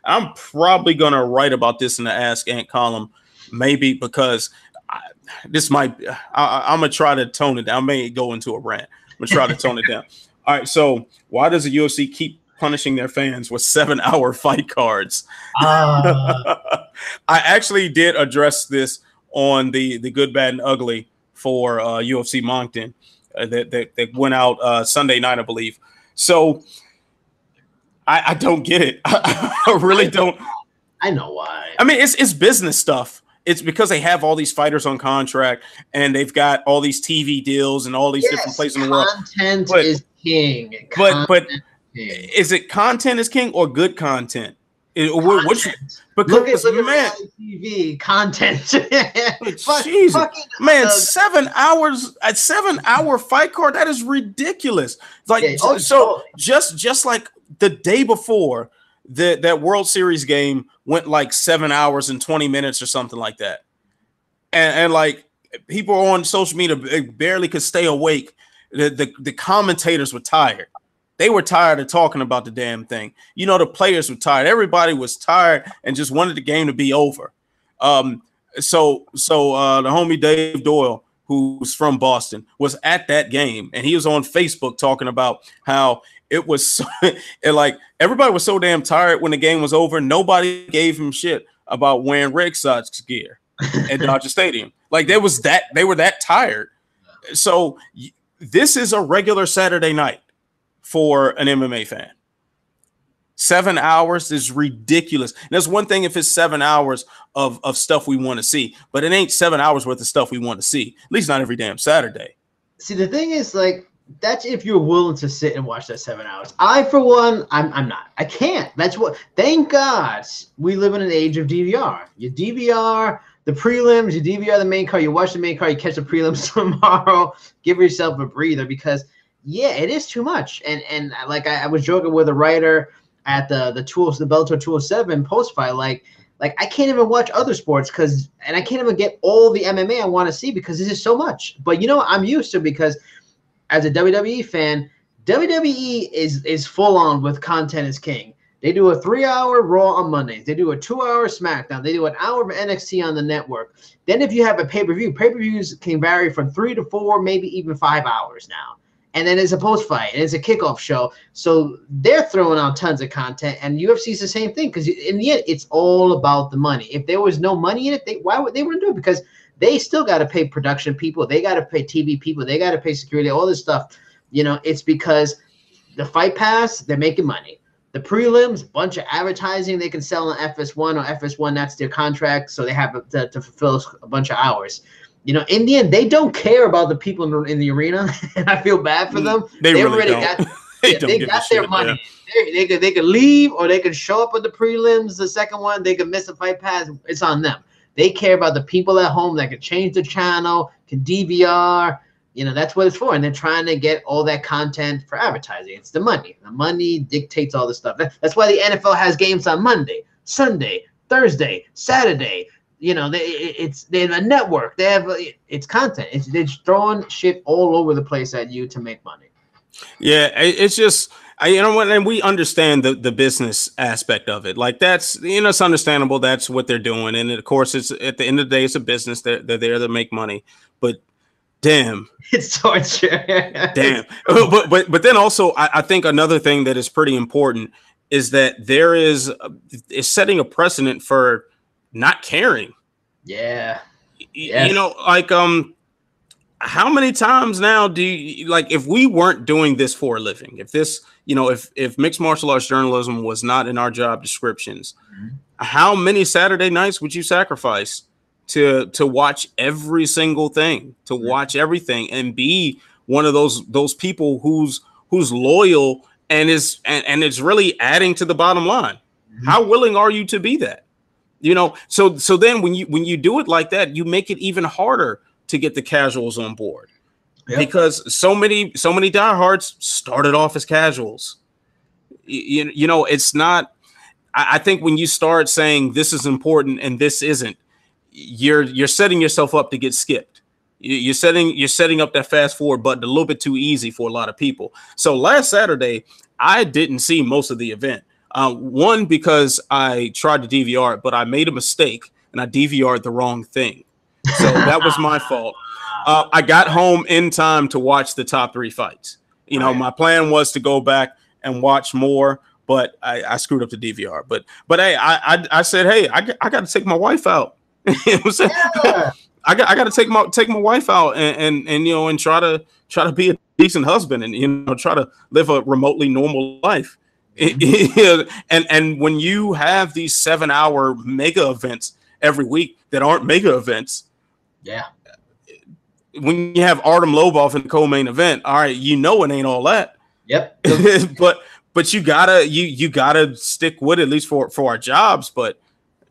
I'm probably gonna write about this in the Ask Ant column, maybe because I'm gonna try to tone it down. I may go into a rant. I'm gonna try to tone it down. All right. So why does the UFC keep punishing their fans with 7-hour fight cards? I actually did address this on the Good, Bad, and Ugly for UFC Moncton that went out Sunday night, I believe. So I don't get it. I really don't. I know why. I mean, it's business stuff. It's because they have all these fighters on contract and they've got all these TV deals and all these different places in the world. Content is king. But is it content is king or good content? Look at TV content. Jesus, man, 7 hours at 7-hour fight card. That is ridiculous. Like just like the day before that World Series game went like 7 hours and 20 minutes or something like that, and like people on social media barely could stay awake. The commentators were tired. They were tired of talking about the damn thing. You know, the players were tired. Everybody was tired and just wanted the game to be over. So the homie Dave Doyle, who's from Boston, was at that game, and he was on Facebook talking about how it was like everybody was so damn tired when the game was over. Nobody gave him shit about wearing Red Sox gear at Dodger Stadium. Like they were that tired. So this is a regular Saturday night for an MMA fan. 7 hours is ridiculous. And that's one thing if it's 7 hours of stuff we want to see, but it ain't 7 hours worth of stuff we want to see. At least not every damn Saturday. See, the thing is, like, that's if you're willing to sit and watch that 7 hours. I, for one, I'm not. I can't. That's what. Thank God we live in an age of DVR. You DVR the prelims, you DVR the main card, you watch the main card, you catch the prelims tomorrow. Give yourself a breather because, yeah, it is too much. And like I was joking with a writer at the Bellator 207 post fight, like I can't even watch other sports and I can't even get all the MMA I want to see because this is so much. But you know what I'm used to because as a WWE fan, WWE is full on with content is king. They do a 3-hour Raw on Mondays. They do a 2-hour SmackDown. They do an hour of NXT on the network. Then if you have a pay-per-view, pay-per-views can vary from 3 to 4, maybe even 5 hours now. And then it's a post-fight, and it's a kickoff show. So they're throwing out tons of content, and UFC is the same thing because in the end, it's all about the money. If there was no money in it, they wouldn't do it? Because they still got to pay production people. They got to pay TV people. They got to pay security, all this stuff. You know, it's because the Fight Pass, they're making money. The prelims, bunch of advertising they can sell on FS1 or FS1. That's their contract, so they have to fulfill a bunch of hours. You know, in the end, they don't care about the people in the arena, and I feel bad for them. They really already don't. they got their money. Yeah. They could leave, or they could show up at the prelims. The second one, they could miss a fight pass. It's on them. They care about the people at home that could change the channel, can DVR. You know, that's what it's for. And they're trying to get all that content for advertising. It's the money. The money dictates all this stuff. That's why the NFL has games on Monday, Sunday, Thursday, Saturday. You know, they have a network. It's content. They're throwing shit all over the place at you to make money. Yeah, it's just, you know what, and we understand the business aspect of it. Like, that's, you know, it's understandable. That's what they're doing, and of course, it's at the end of the day, it's a business. They're there to make money. But damn, it's torture. Damn. But then also, I think another thing that is pretty important is that there is setting a precedent for not caring. Yeah. You know, like, how many times now do you, like, if we weren't doing this for a living, if this, you know, if mixed martial arts journalism was not in our job descriptions, how many Saturday nights would you sacrifice to watch every single thing, to watch everything, and be one of those people who's loyal and it's really adding to the bottom line? How willing are you to be that? You know, so then when you do it like that, you make it even harder to get the casuals on board, because so many diehards started off as casuals. You know, it's not. I think when you start saying this is important and this isn't, you're setting yourself up to get skipped. You're setting up that fast forward button a little bit too easy for a lot of people. So last Saturday, I didn't see most of the event. One, because I tried to DVR it, but I made a mistake and I DVR'd the wrong thing. So that was my fault. I got home in time to watch the top 3 fights. You know, my plan was to go back and watch more, but I screwed up the DVR. But hey, I said, hey, I got to take my wife out. I got to take my wife out and you know, and try to be a decent husband, and, you know, try to live a remotely normal life. And when you have these 7-hour mega events every week that aren't mega events, when you have Artem Lobov in the co-main event, all right, you know, it ain't all that. Yep. but you gotta stick with it, at least for our jobs. But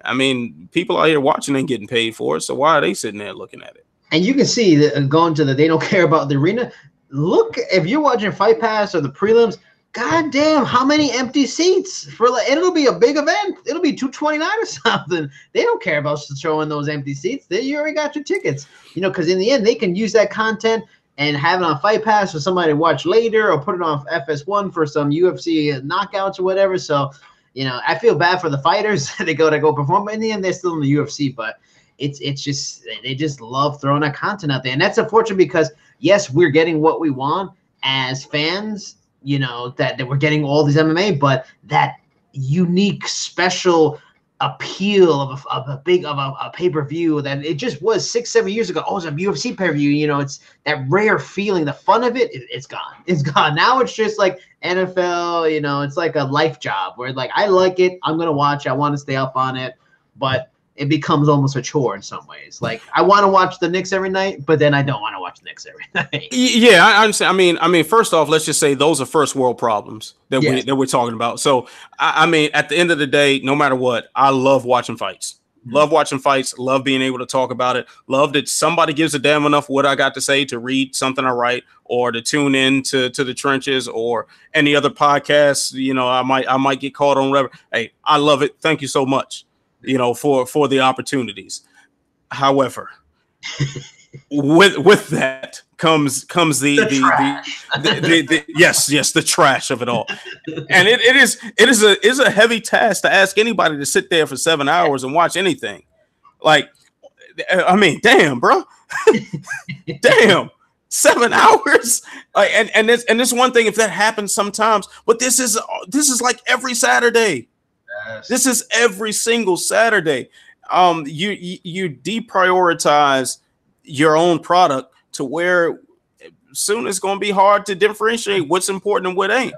I mean, people out here watching ain't getting paid for it, so why are they sitting there looking at it? And you can see that going to they don't care about the arena. Look, if you're watching Fight Pass or the prelims, God damn, how many empty seats for, like, it'll be a big event. It'll be 229 or something. They don't care about showing those empty seats. You already got your tickets, you know, because in the end, they can use that content and have it on Fight Pass for somebody to watch later, or put it on FS1 for some UFC knockouts or whatever. So, you know, I feel bad for the fighters. They go perform, but in the end, they're still in the UFC. But it's just, they just love throwing that content out there. And that's unfortunate because, yes, we're getting what we want as fans, you know, that we're getting all these MMA, but that unique, special appeal of a pay-per-view that it just was 6-7 years ago. Oh, it's a UFC pay-per-view. You know, it's that rare feeling, the fun of it. It's gone. It's gone. Now it's just like NFL. You know, it's like a life job where, like, I like it. I'm gonna watch. I want to stay up on it, but it becomes almost a chore in some ways. Like, I want to watch the Knicks every night, but then I don't want to watch the Knicks every night. Yeah, I understand. I mean, first off, let's just say those are first world problems that we're talking about. So, I mean, at the end of the day, no matter what, I love watching fights. Love watching fights. Love being able to talk about it. Love that somebody gives a damn enough what I got to say to read something I write, or to tune in to the trenches or any other podcasts. You know, I might get caught on whatever. Hey, I love it. Thank you so much, you know, for the opportunities. However, with that comes the yes, the trash of it all. And it is a heavy task to ask anybody to sit there for 7 hours and watch anything. Like, I mean, damn, bro. Damn. 7 hours. Like, and this one thing, if that happens sometimes, but this is like every Saturday. Yes. This is every single Saturday. You deprioritize your own product to where soon it's going to be hard to differentiate what's important and what ain't.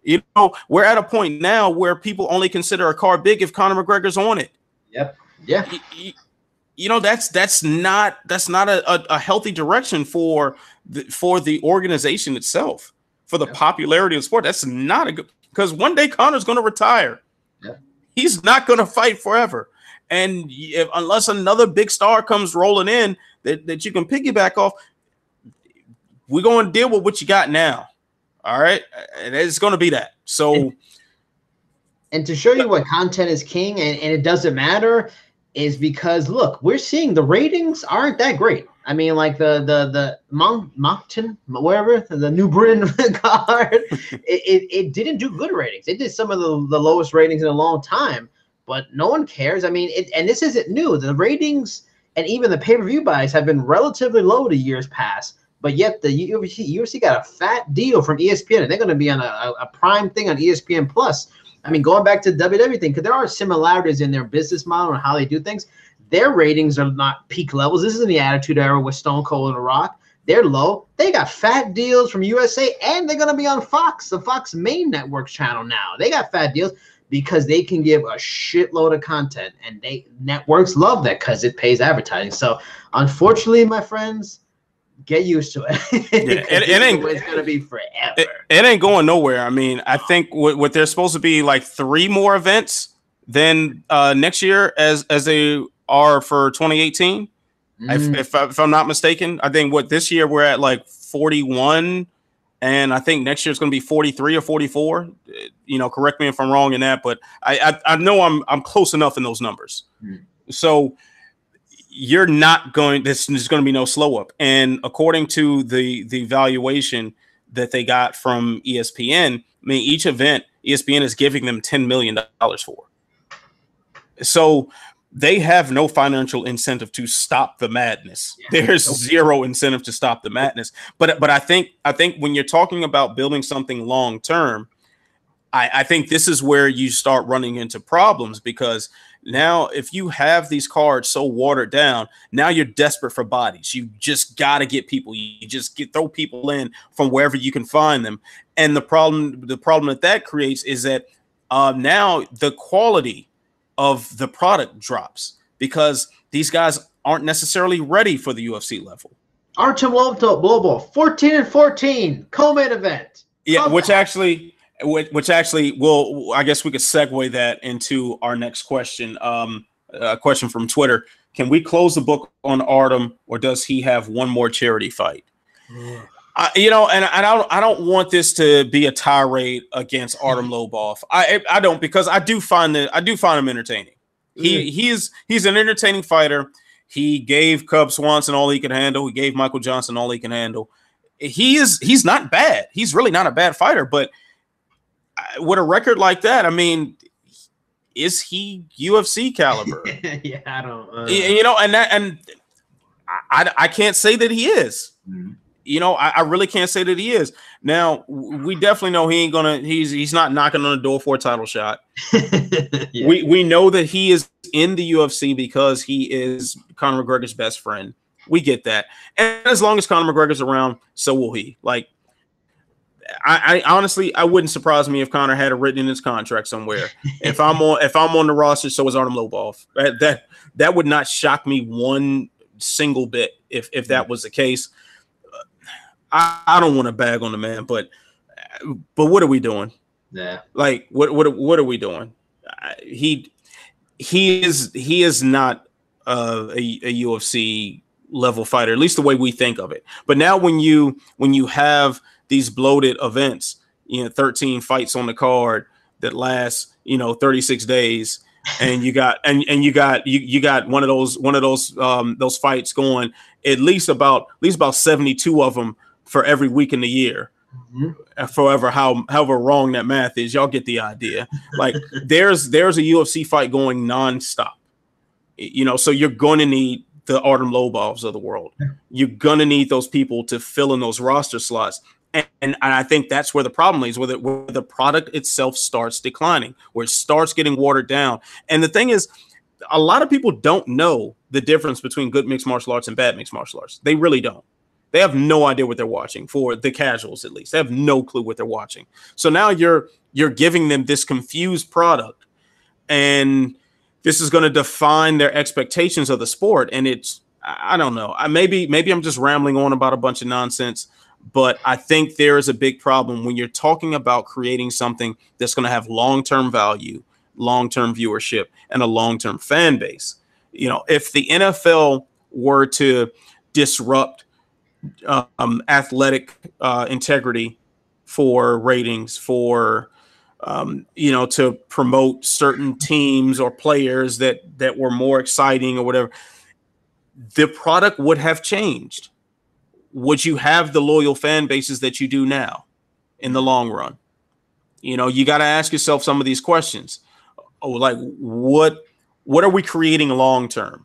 You know, we're at a point now where people only consider a card big if Conor McGregor's on it. Yep. Yeah. you know, that's not a healthy direction for the organization itself, for the popularity of sport. That's not a good, because one day Connor's going to retire. Yeah. He's not going to fight forever. And unless another big star comes rolling in that you can piggyback off, we're going to deal with what you got now. All right. And it's going to be that. So. And to show you what content is king and it doesn't matter is because, look, we're seeing the ratings aren't that great. I mean, like the Moncton, whatever, the New Britain card, it didn't do good ratings. It did some of the lowest ratings in a long time, but no one cares. I mean, and this isn't new. The ratings and even the pay-per-view buys have been relatively low to years past, but yet the UFC got a fat deal from ESPN, and they're going to be on a prime thing on ESPN Plus. I mean, going back to the WWE thing, because there are similarities in their business model and how they do things. Their ratings are not peak levels. This is in the Attitude Era with Stone Cold and The Rock. They're low. They got fat deals from USA, and they're going to be on Fox, the Fox main network channel now. They got fat deals because they can give a shitload of content, and networks love that because it pays advertising. So, unfortunately, my friends, get used to it. Yeah, it's going to be forever. It ain't going nowhere. I mean, I think what there's supposed to be like 3 more events than next year as they are for 2018. If I'm not mistaken, I think this year we're at like 41, and I think next year it's going to be 43 or 44. You know, correct me if I'm wrong in that, but I know I'm close enough in those numbers. So you're not going. This is going to be no slow up. And according to the valuation that they got from ESPN, I mean, each event ESPN is giving them $10 million for. So they have no financial incentive to stop the madness. There's zero incentive to stop the madness. But I think when you're talking about building something long term, I think this is where you start running into problems, because now if you have these cards so watered down, now you're desperate for bodies. You just got to get people. You just throw people in from wherever you can find them. And the problem that creates is that now the quality of the product drops because these guys aren't necessarily ready for the UFC level. Artem Lobov, 14-14, co-main event. Yeah, which actually will, I guess we could segue that into our next question. A question from Twitter: can we close the book on Artem, or does he have one more charity fight? You know, and I don't want this to be a tirade against Artem Lobov. I don't, because I do find him entertaining. He's an entertaining fighter. He gave Cub Swanson all he can handle. He gave Michael Johnson all he can handle. He's not bad. He's really not a bad fighter, but with a record like that, I mean, is he UFC caliber? Yeah, I don't. You know, and I can't say that he is. You know, I really can't say that he is. Now, we definitely know he ain't gonna. He's not knocking on the door for a title shot. Yeah. We know that he is in the UFC because he is Conor McGregor's best friend. We get that, and as long as Conor McGregor's around, so will he. Like, I honestly, I wouldn't surprise me if Conor had it written in his contract somewhere. If I'm on the roster, so is Artem Lobov. That would not shock me one single bit if that was the case. I don't want to bag on the man, but what are we doing? Yeah, like what are we doing? He is not a UFC level fighter, at least the way we think of it. But now when you have these bloated events, 13 fights on the card that last 36 days, and you got one of those fights going at least about 72 of them for every week in the year. However wrong that math is, y'all get the idea. Like there's a UFC fight going nonstop, so you're going to need the Artem Lobovs of the world. You're going to need those people to fill in those roster slots. And I think that's where the problem is, where the product itself starts declining, where it starts getting watered down. And the thing is, a lot of people don't know the difference between good mixed martial arts and bad mixed martial arts. They really don't. They have no idea what they're watching. For the casuals, at least, they have no clue what they're watching. So now you're giving them this confused product, and this is going to define their expectations of the sport. And I don't know. Maybe I'm just rambling on about a bunch of nonsense, but I think there is a big problem when you're talking about creating something that's going to have long-term value, long-term viewership, and a long-term fan base. If the NFL were to disrupt athletic integrity for ratings, for to promote certain teams or players that were more exciting or whatever, the product would have changed. Would you have the loyal fan bases that you do now in the long run? You got to ask yourself some of these questions. Like what are we creating long term?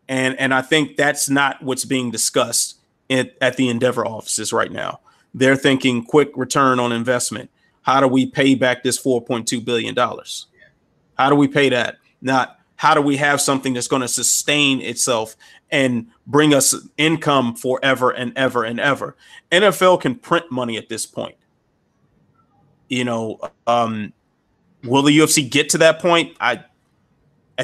And I think that's not what's being discussed at the Endeavor offices right now. They're thinking quick return on investment. How do we pay back this $4.2 billion? How do we pay that? Not how do we have something that's going to sustain itself and bring us income forever and ever and ever? NFL can print money at this point. Will the UFC get to that point? At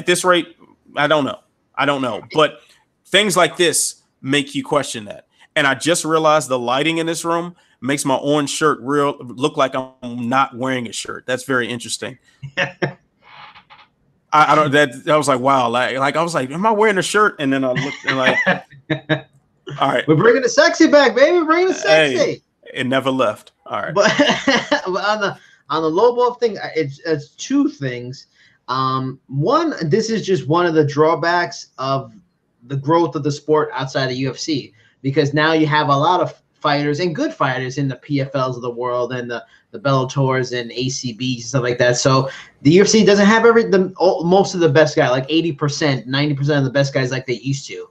this rate, I don't know. But things like this make you question that. And I just realized the lighting in this room makes my orange shirt look like I'm not wearing a shirt. That's very interesting. I was like, wow. Like I was like, am I wearing a shirt? And then I looked and like, all right. We're bringing the sexy back, baby. We're bringing the sexy. Hey, it never left. All right. But on the low ball thing, it's two things. One, this is just one of the drawbacks of the growth of the sport outside of UFC, because now you have a lot of fighters and good fighters in the PFLs of the world and the Bellators and ACBs and stuff like that. So the UFC doesn't have most of the best guys, like 80%, 90% of the best guys like they used to.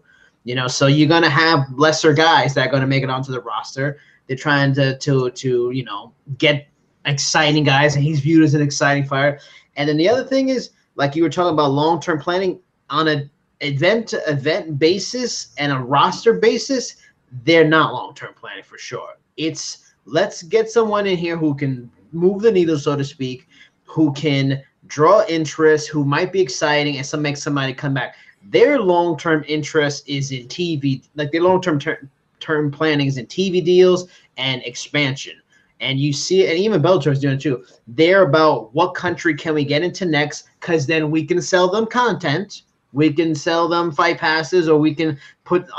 So you're gonna have lesser guys that are gonna make it onto the roster. They're trying to get exciting guys, and he's viewed as an exciting fighter. And then the other thing is, like you were talking about, long-term planning on an event-to-event basis and a roster basis. They're not long-term planning for sure. It's let's get someone in here who can move the needle, so to speak, who can draw interest, who might be exciting, and make somebody come back. Their long-term interest is in TV, like their long-term term planning is in TV deals and expansion. And you see, and even Bellator is doing it too. They're about what country can we get into next, because then we can sell them content. We can sell them fight passes, or we can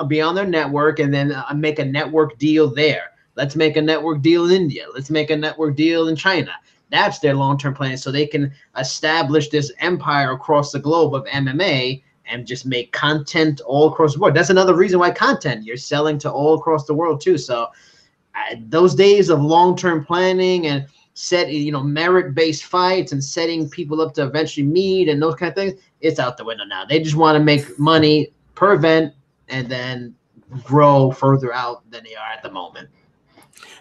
be on their network and then make a network deal there. Let's make a network deal in India. Let's make a network deal in China. That's their long-term plan, so they can establish this empire across the globe of MMA and just make content all across the board. That's another reason why content, you're selling to all across the world too. So those days of long-term planning and merit-based fights and setting people up to eventually meet and those kind of things, it's out the window now. They just want to make money per event and then grow further out than they are at the moment.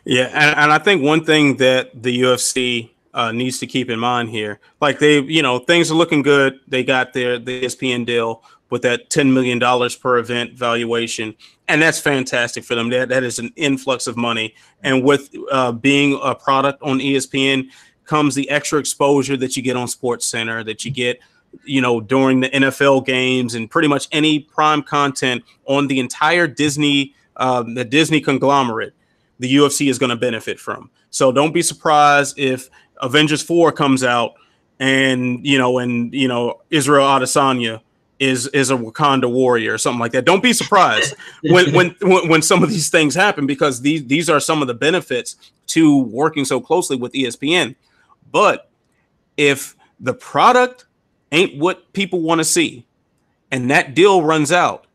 Yeah, and I think one thing that the UFC needs to keep in mind here, like things are looking good. They got the ESPN deal with that $10 million per event valuation, and that's fantastic for them. That is an influx of money, and with being a product on ESPN comes the extra exposure that you get on SportsCenter, that you get during the NFL games and pretty much any prime content on the entire Disney conglomerate. The UFC is going to benefit from. So don't be surprised if Avengers 4 comes out and Israel Adesanya is a Wakanda warrior or something like that. Don't be surprised when some of these things happen, because these are some of the benefits to working so closely with ESPN. But if the product ain't what people want to see and that deal runs out,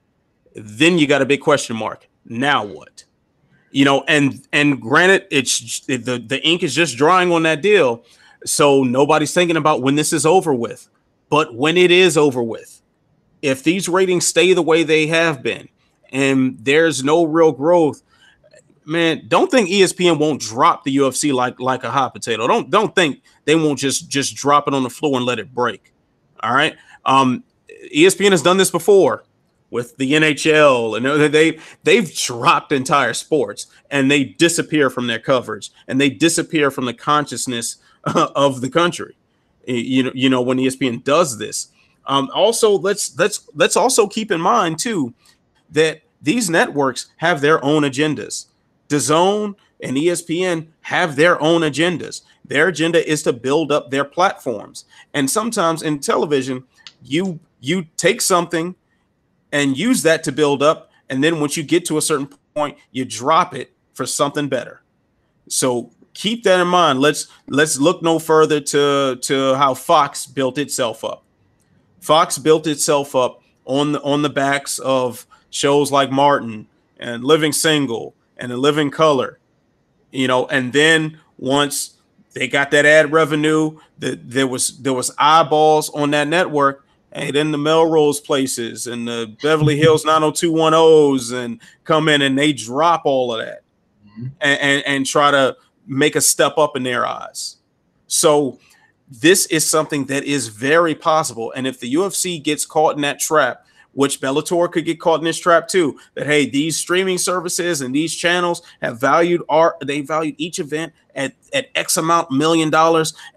then you got a big question mark. Now what? And granted, it's the ink is just drying on that deal, so nobody's thinking about when this is over with. But when it is over with, if these ratings stay the way they have been and there's no real growth, man, don't think ESPN won't drop the UFC like a hot potato. Don't think they won't just drop it on the floor and let it break. All right. ESPN has done this before with the NHL, and they've dropped entire sports and they disappear from their coverage and they disappear from the consciousness of the country. When ESPN does this, Also, let's also keep in mind too that these networks have their own agendas. DAZN and ESPN have their own agendas. Their agenda is to build up their platforms. And sometimes in television, you take something and use that to build up, and then once you get to a certain point, you drop it for something better. So keep that in mind. Let's look no further to how Fox built itself up. Fox built itself up on the backs of shows like Martin and Living Single and The Living Color, and then once they got that ad revenue, there was eyeballs on that network, and then the Melrose Places and the Beverly Hills 90210s and come in and they drop all of that and try to make a step up in their eyes. So this is something that is very possible. And if the UFC gets caught in that trap, which Bellator could get caught in this trap too, that, hey, these streaming services and these channels have valued each event at X amount $1 million,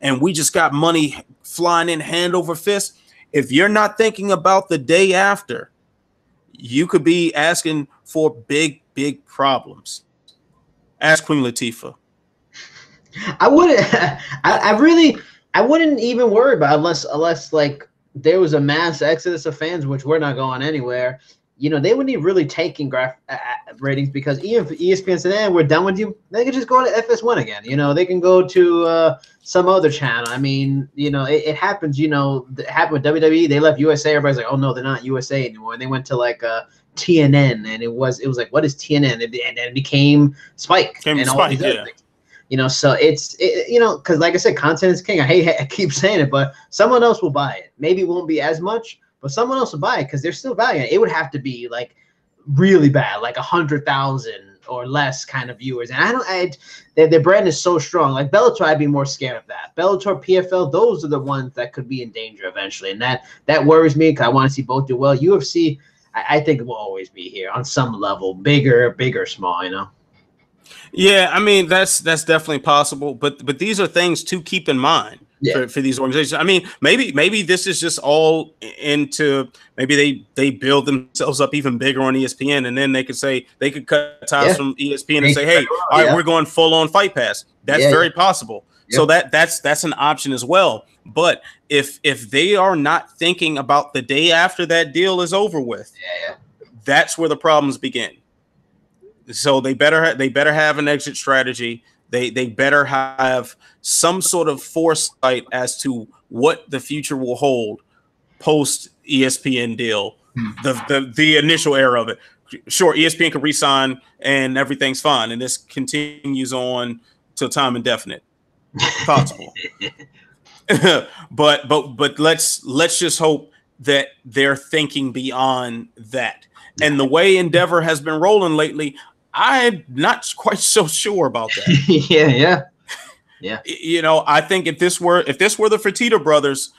and we just got money flying in hand over fist. If you're not thinking about the day after, you could be asking for big, big problems. Ask Queen Latifah. I wouldn't even worry about it unless like there was a mass exodus of fans, which we're not going anywhere. They wouldn't even really taking ratings, because even if ESPN said, we're done with you, they could just go to FS1 again. They can go to some other channel. I mean, it happens. It happened with WWE. They left USA. Everybody's like, oh no, they're not USA anymore. And they went to like TNN, and it was like, what is TNN? And then it became Spike and all these other things. So it's because like I said, content is king. I keep saying it, but someone else will buy it. Maybe it won't be as much, but someone else will buy it because they're still valuing it. It would have to be like really bad, like 100,000 or less kind of viewers. And their brand is so strong. Like Bellator, I'd be more scared of that. Bellator, PFL, those are the ones that could be in danger eventually, and that worries me because I want to see both do well. UFC, I think it will always be here on some level, bigger, small. Yeah, I mean that's definitely possible, but these are things to keep in mind for these organizations. I mean, maybe this is just all into maybe they build themselves up even bigger on ESPN, and then they could cut ties from ESPN and say, hey, all right, we're going full on Fight Pass. That's very possible. Yep. So that's an option as well. But if they are not thinking about the day after that deal is over with, that's where the problems begin. So they better have an exit strategy. They better have some sort of foresight as to what the future will hold post ESPN deal, the initial era of it. Sure, ESPN can re-sign and everything's fine, and this continues on till time indefinite. Possible. but let's just hope that they're thinking beyond that. And the way Endeavor has been rolling lately, I'm not quite so sure about that. Yeah. I think if this were the Fertitta brothers,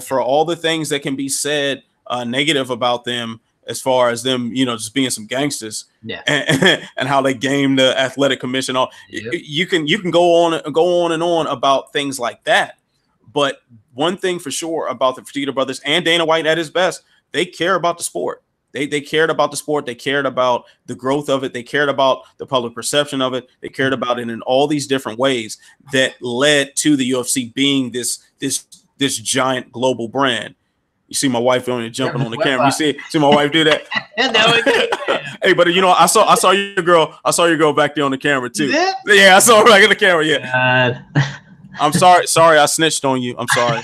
for all the things that can be said negative about them, as far as them, just being some gangsters, and how they game the athletic commission, you can go on and on about things like that. But one thing for sure about the Fertitta brothers and Dana White at his best, they care about the sport. They cared about the sport. They cared about the growth of it. They cared about the public perception of it. They cared about it in all these different ways that led to the UFC being this giant global brand. You see my wife jumping on the camera. You see my wife do that. Hey, but I saw your girl. I saw your girl back there on the camera too. Yeah, I saw her back in the camera. Yeah. I'm sorry. Sorry, I snitched on you. I'm sorry.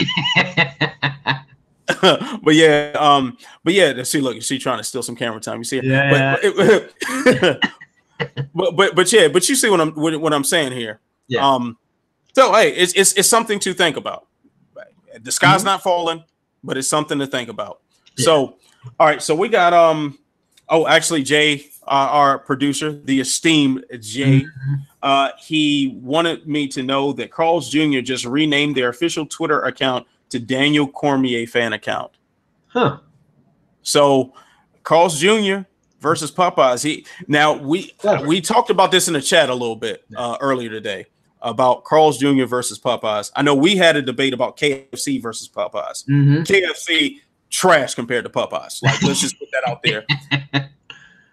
but yeah, see, look, she trying to steal some camera time. You see it? Yeah. But you see what I'm saying here. Yeah. So hey, it's something to think about. The sky's not falling, but it's something to think about. Yeah. So, all right. So we got actually Jay, our producer, the esteemed Jay, he wanted me to know that Carl's Jr. just renamed their official Twitter account to Daniel Cormier fan account. Huh. So Carl's Jr. versus Popeyes. We talked about this in the chat a little bit earlier today about Carl's Jr. versus Popeyes. I know we had a debate about KFC versus Popeyes. KFC trash compared to Popeyes. Like, let's just put that out there.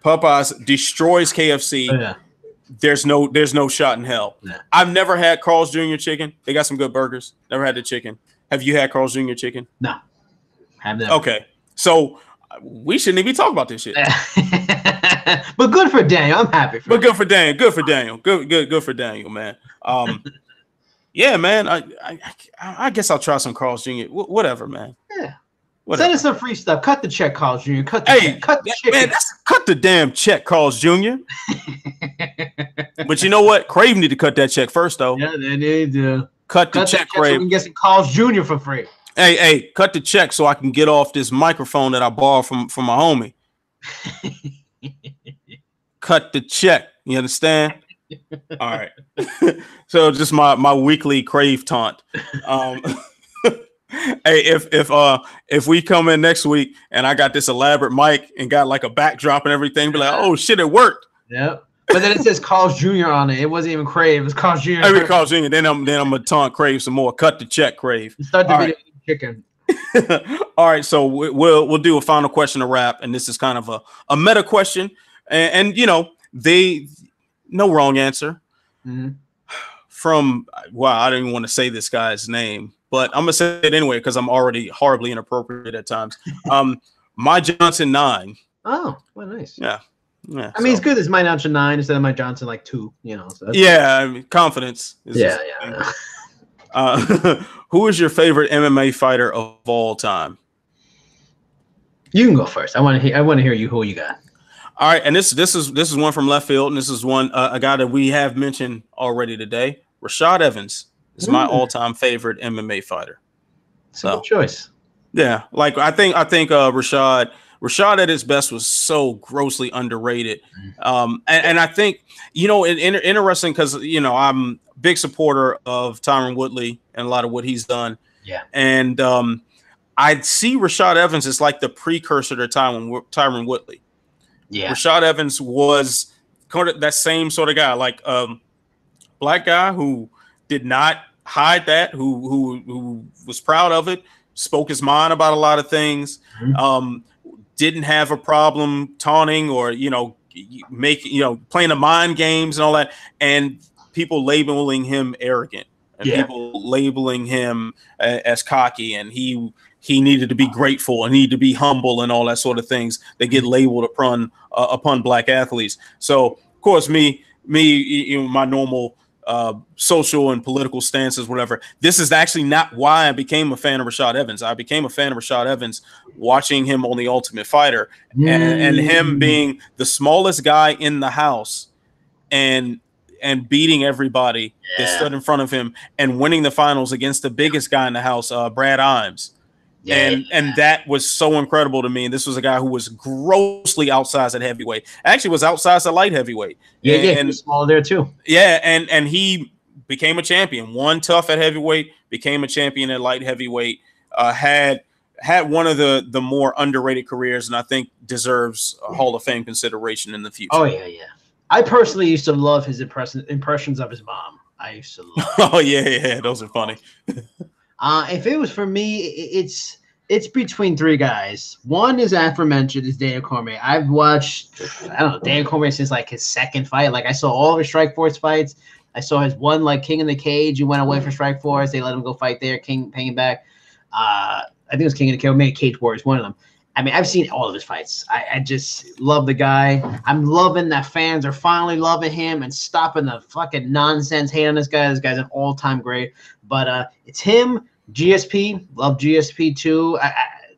Popeyes destroys KFC. Oh, yeah. There's no shot in hell. Yeah. I've never had Carl's Jr. chicken. They got some good burgers. Never had the chicken. Have you had Carl's Jr. chicken? No. Have never. Okay. So we shouldn't even be talking about this shit. But good for Daniel. I'm happy for him. Good for Daniel. Good for Daniel. Good for Daniel, man. Yeah, man. I guess I'll try some Carl's Jr. Whatever, man. Yeah. Whatever. Send us some free stuff. Cut the check, Carl's Jr. Cut the check. Cut the chicken. Man, cut the damn check, Carl's Jr. But you know what? Crave need to cut that check first, though. Yeah, they need to. Cut the check, Crave. So we can get some Carl's Jr. for free. Hey, cut the check so I can get off this microphone that I borrowed from my homie. Cut the check. You understand? All right. So just my weekly Crave taunt. Hey, if we come in next week and I got this elaborate mic and got like a backdrop and everything, be like, oh shit, it worked. Yep. But then it says Carl's Jr. on it. It wasn't even Crave. It was Carl's Jr. Hey, Carl's Jr. Then I'm gonna taunt Crave some more. Cut the check, Crave. Start the video with chicken. All right, so we'll do a final question to wrap, and this is kind of a meta question, and you know, no wrong answer. Mm-hmm. From I don't even want to say this guy's name, but I'm gonna say it anyway because I'm already horribly inappropriate at times. My Johnson 9. Oh, well, nice. Yeah. I mean, it's good. It's my Johnson 9 instead of my Johnson 2. You know. So I mean, confidence. Yeah. Who is your favorite MMA fighter of all time? You can go first. I want to hear you. Who you got? All right, and this is one from left field, and this is one a guy that we have mentioned already today. Rashad Evans is my all-time favorite MMA fighter. So good choice. Yeah, like I think Rashad at his best was so grossly underrated. And I think, you know, interesting because, you know, I'm a big supporter of Tyron Woodley and a lot of what he's done. Yeah. And I see Rashad Evans as like the precursor to Tyron Woodley. Yeah. Rashad Evans was kind of that same sort of guy, like black guy who did not hide that, who was proud of it, spoke his mind about a lot of things. Didn't have a problem taunting or, you know, playing the mind games and all that, and people labeling him arrogant and people labeling him as cocky, and he needed to be grateful and needed to be humble and all that sort of things that get labeled upon black athletes. So of course, me, you know, my normal social and political stances, whatever. This is actually not why I became a fan of Rashad Evans. I became a fan of Rashad Evans watching him on The Ultimate Fighter and him being the smallest guy in the house and beating everybody that stood in front of him and winning the finals against the biggest guy in the house, Brad Imes. And that was so incredible to me. And this was a guy who was grossly outsized at heavyweight. Actually was outsized at light heavyweight. And he was small there too. Yeah, and he became a champion. Won tough at heavyweight, became a champion at light heavyweight. Had one of the more underrated careers, and I think deserves a Hall of Fame consideration in the future. Oh yeah. I personally used to love his impressions of his mom. I used to love. Oh yeah, those are funny. If it was for me, it's between three guys. One is aforementioned is Daniel Cormier. I've watched Daniel Cormier since like his second fight. Like I saw all of his Strikeforce fights. I saw his one like King in the Cage. He went away for Strikeforce. They let him go fight there. King paying him back. I think it was King in the Cage. Maybe Cage Warriors, one of them. I mean, I've seen all of his fights. I just love the guy. I'm loving that fans are finally loving him and stopping the fucking nonsense hate on this guy. This guy's an all-time great. But it's him, GSP. Love GSP too.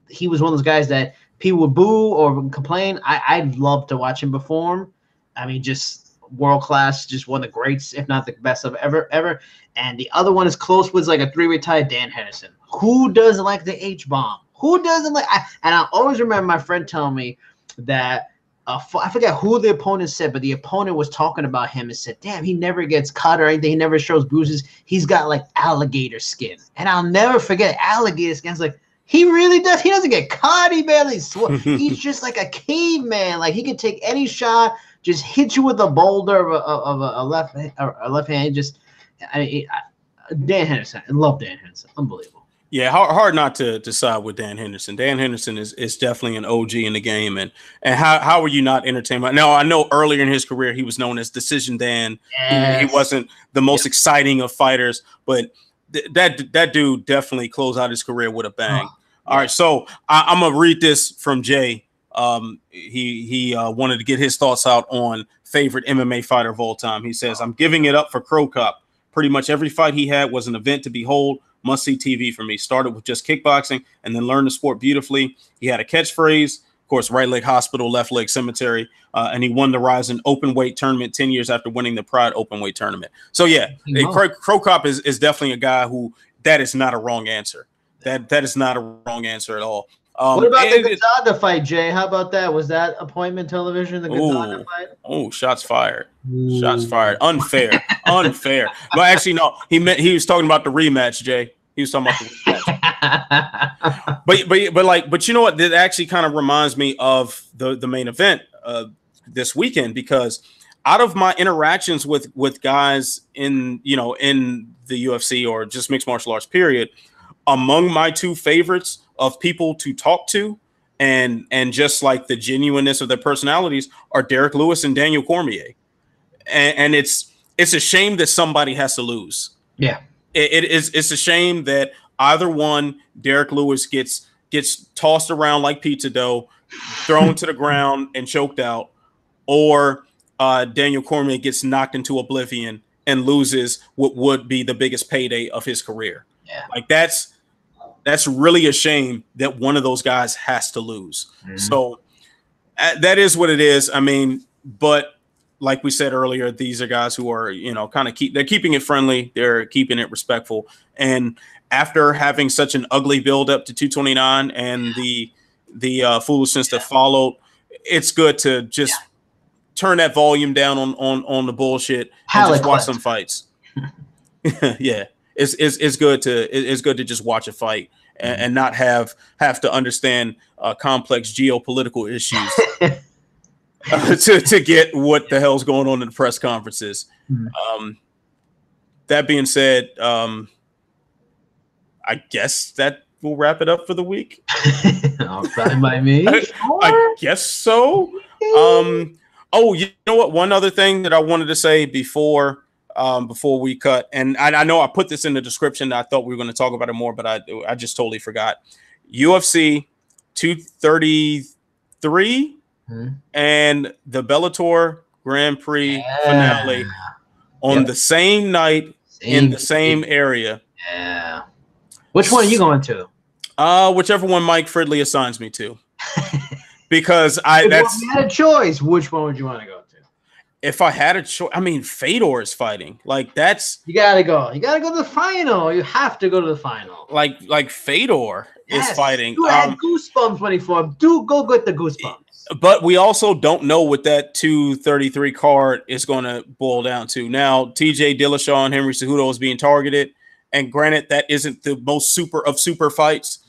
He was one of those guys that people would boo or complain. I'd love to watch him perform. I mean, just world-class, just one of the greats, if not the best of ever. And the other one is close with like a three-way tie, Dan Henderson. Who doesn't like the H-bomb? Who doesn't like? And I always remember my friend telling me that I forget who the opponent said, but the opponent was talking about him and said, "Damn, he never gets cut or anything. He never shows bruises. He's got like alligator skin." And I'll never forget alligator skin. It's like he really does. He doesn't get cut. He barely he's just like a caveman. Like he can take any shot, just hit you with a boulder of a left hand. Dan Henderson. I love Dan Henderson. Unbelievable. Yeah, hard not to side with Dan Henderson. Dan Henderson is definitely an OG in the game, and how are you not entertained by? Now I know earlier in his career he was known as Decision Dan. He Yes. wasn't the most exciting of fighters, but that dude definitely closed out his career with a bang. All right, so I'm gonna read this from Jay. He wanted to get his thoughts out on favorite MMA fighter of all time. He says, "I'm giving it up for Crow Cop. Pretty much every fight he had was an event to behold. Must see TV for me. Started with just kickboxing and then learned the sport beautifully. He had a catchphrase, of course, right leg hospital, left leg cemetery, and he won the Ryzen open weight tournament 10 years after winning the Pride open weight tournament. So yeah, Crow Cop is definitely a guy who that is not a wrong answer. That is not a wrong answer at all. What about the Gonzaga fight, Jay? How about that? Was that appointment television, the Gonzaga fight? Oh, shots fired. Ooh. Shots fired. Unfair. Unfair. But actually, no, he was talking about the rematch, Jay. He was talking about the rematch. but you know what? That actually kind of reminds me of the main event this weekend, because out of my interactions with guys in the UFC or just mixed martial arts period, among my two favorites of people to talk to and just like the genuineness of their personalities are Derek Lewis and Daniel Cormier. And it's a shame that somebody has to lose. Yeah. It's a shame that either one, Derek Lewis gets tossed around like pizza dough, thrown to the ground and choked out, or Daniel Cormier gets knocked into oblivion and loses what would be the biggest payday of his career. Yeah. Like that's really a shame that one of those guys has to lose. Mm-hmm. So that is what it is. I mean, but like we said earlier, these are guys who are, they're keeping it friendly. They're keeping it respectful. And after having such an ugly build up to 229 and the foolishness that followed, it's good to just turn that volume down on the bullshit and just watch some fights. Yeah. It's good to just watch a fight and not have to understand complex geopolitical issues to get what the hell's going on in the press conferences. That being said, I guess that will wrap it up for the week. Fine by me. I guess so. Oh, you know what? One other thing that I wanted to say before we cut, and I know I put this in the description. I thought we were going to talk about it more, but I just totally forgot. UFC 233 and the Bellator Grand Prix finale on the same night in the same area. Yeah. Which one are you going to? Whichever one Mike Fridley assigns me to. Because if you had a choice, which one would you want to go to? If I had a choice, I mean, Fedor is fighting. Like that's you gotta go. You gotta go to the final. You have to go to the final. Like Fedor is fighting. You had goosebumps when he fought. Go get the goosebumps. But we also don't know what that 233 card is going to boil down to. Now, TJ Dillashaw and Henry Cejudo is being targeted. And granted, that isn't the most super fights,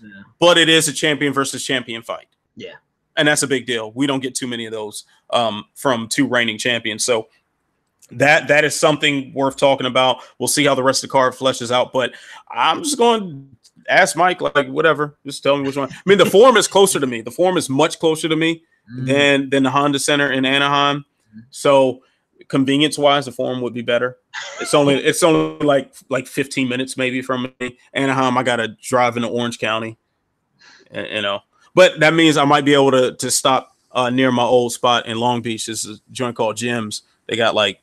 but it is a champion versus champion fight. Yeah. And that's a big deal. We don't get too many of those from two reigning champions. So that is something worth talking about. We'll see how the rest of the card fleshes out. But I'm just going to ask Mike, like, whatever. Just tell me which one. I mean, the Forum is closer to me. The Forum is much closer to me than the Honda Center in Anaheim. So convenience-wise, the Forum would be better. It's only like 15 minutes maybe from me. Anaheim, I got to drive into Orange County, But that means I might be able to stop near my old spot in Long Beach. This is a joint called Jim's. They got like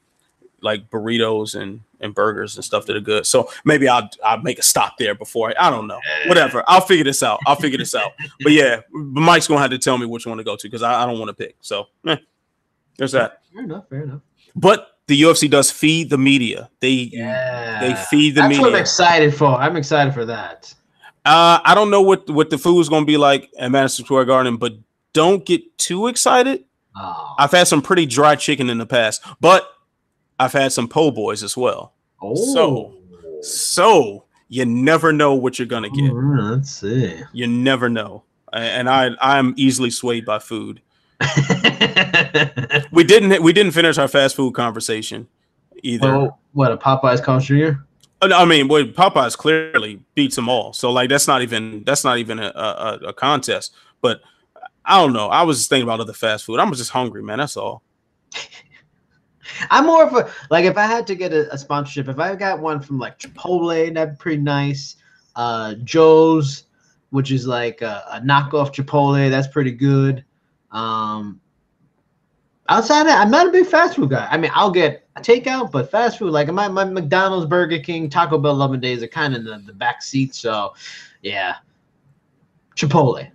burritos and burgers and stuff that are good. So maybe I'll make a stop there before. I don't know. Whatever. I'll figure this out. But yeah, Mike's going to have to tell me which one to go to because I don't want to pick. So there's that. Fair enough. But the UFC does feed the media. They feed the media. That's what I'm excited for. I'm excited for that. I don't know what the food is going to be like at Madison Square Garden, but don't get too excited. Oh. I've had some pretty dry chicken in the past, but I've had some po' boys as well. Oh. So you never know what you're going to get. Let's see. You never know. And I'm easily swayed by food. We didn't finish our fast food conversation either. What, a Popeyes Coach Jr.? I mean, well, Popeyes clearly beats them all. So like that's not even a contest. But I don't know. I was just thinking about other fast food. I'm just hungry, man. That's all. I'm more of a like if I had to get a sponsorship, if I got one from like Chipotle, that'd be pretty nice. Joe's, which is like a knockoff Chipotle, that's pretty good. Outside of that, I'm not a big fast food guy. I mean, I'll get a takeout, but fast food, like my McDonald's, Burger King, Taco Bell loving days are kind of in the back seat. So, yeah, Chipotle,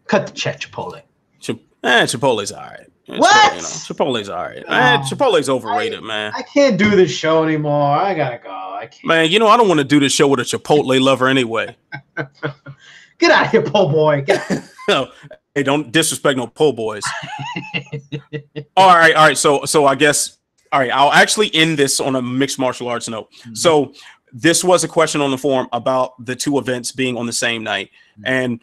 cut the check, Chipotle. Chipotle's all right. What? Chipotle's all right. Chipotle's overrated, man. I can't do this show anymore. I gotta go. I can't. Man, I don't want to do this show with a Chipotle lover anyway. Get out of here, po' boy. No, hey, don't disrespect no po' boys. All right. So I guess I'll actually end this on a mixed martial arts note. Mm-hmm. So this was a question on the forum about the two events being on the same night, and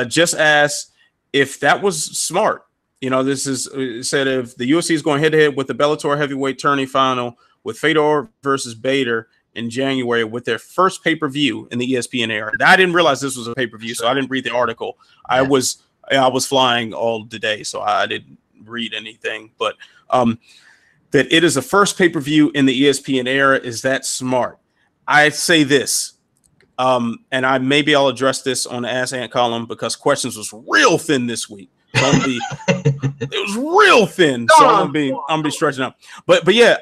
just asked if that was smart. This is said if the UFC is going head to head with the Bellator heavyweight tourney final with Fedor versus Bader in January with their first pay-per-view in the ESPN era. I didn't realize this was a pay-per-view, so I didn't read the article. Yeah. I was flying all the day, so I didn't read anything. But that it is the first pay-per-view in the ESPN era, is that smart? I say this, and I'll address this on the Ask Ant column because questions was real thin this week. It was real thin, so I'm gonna be stretching out. But yeah,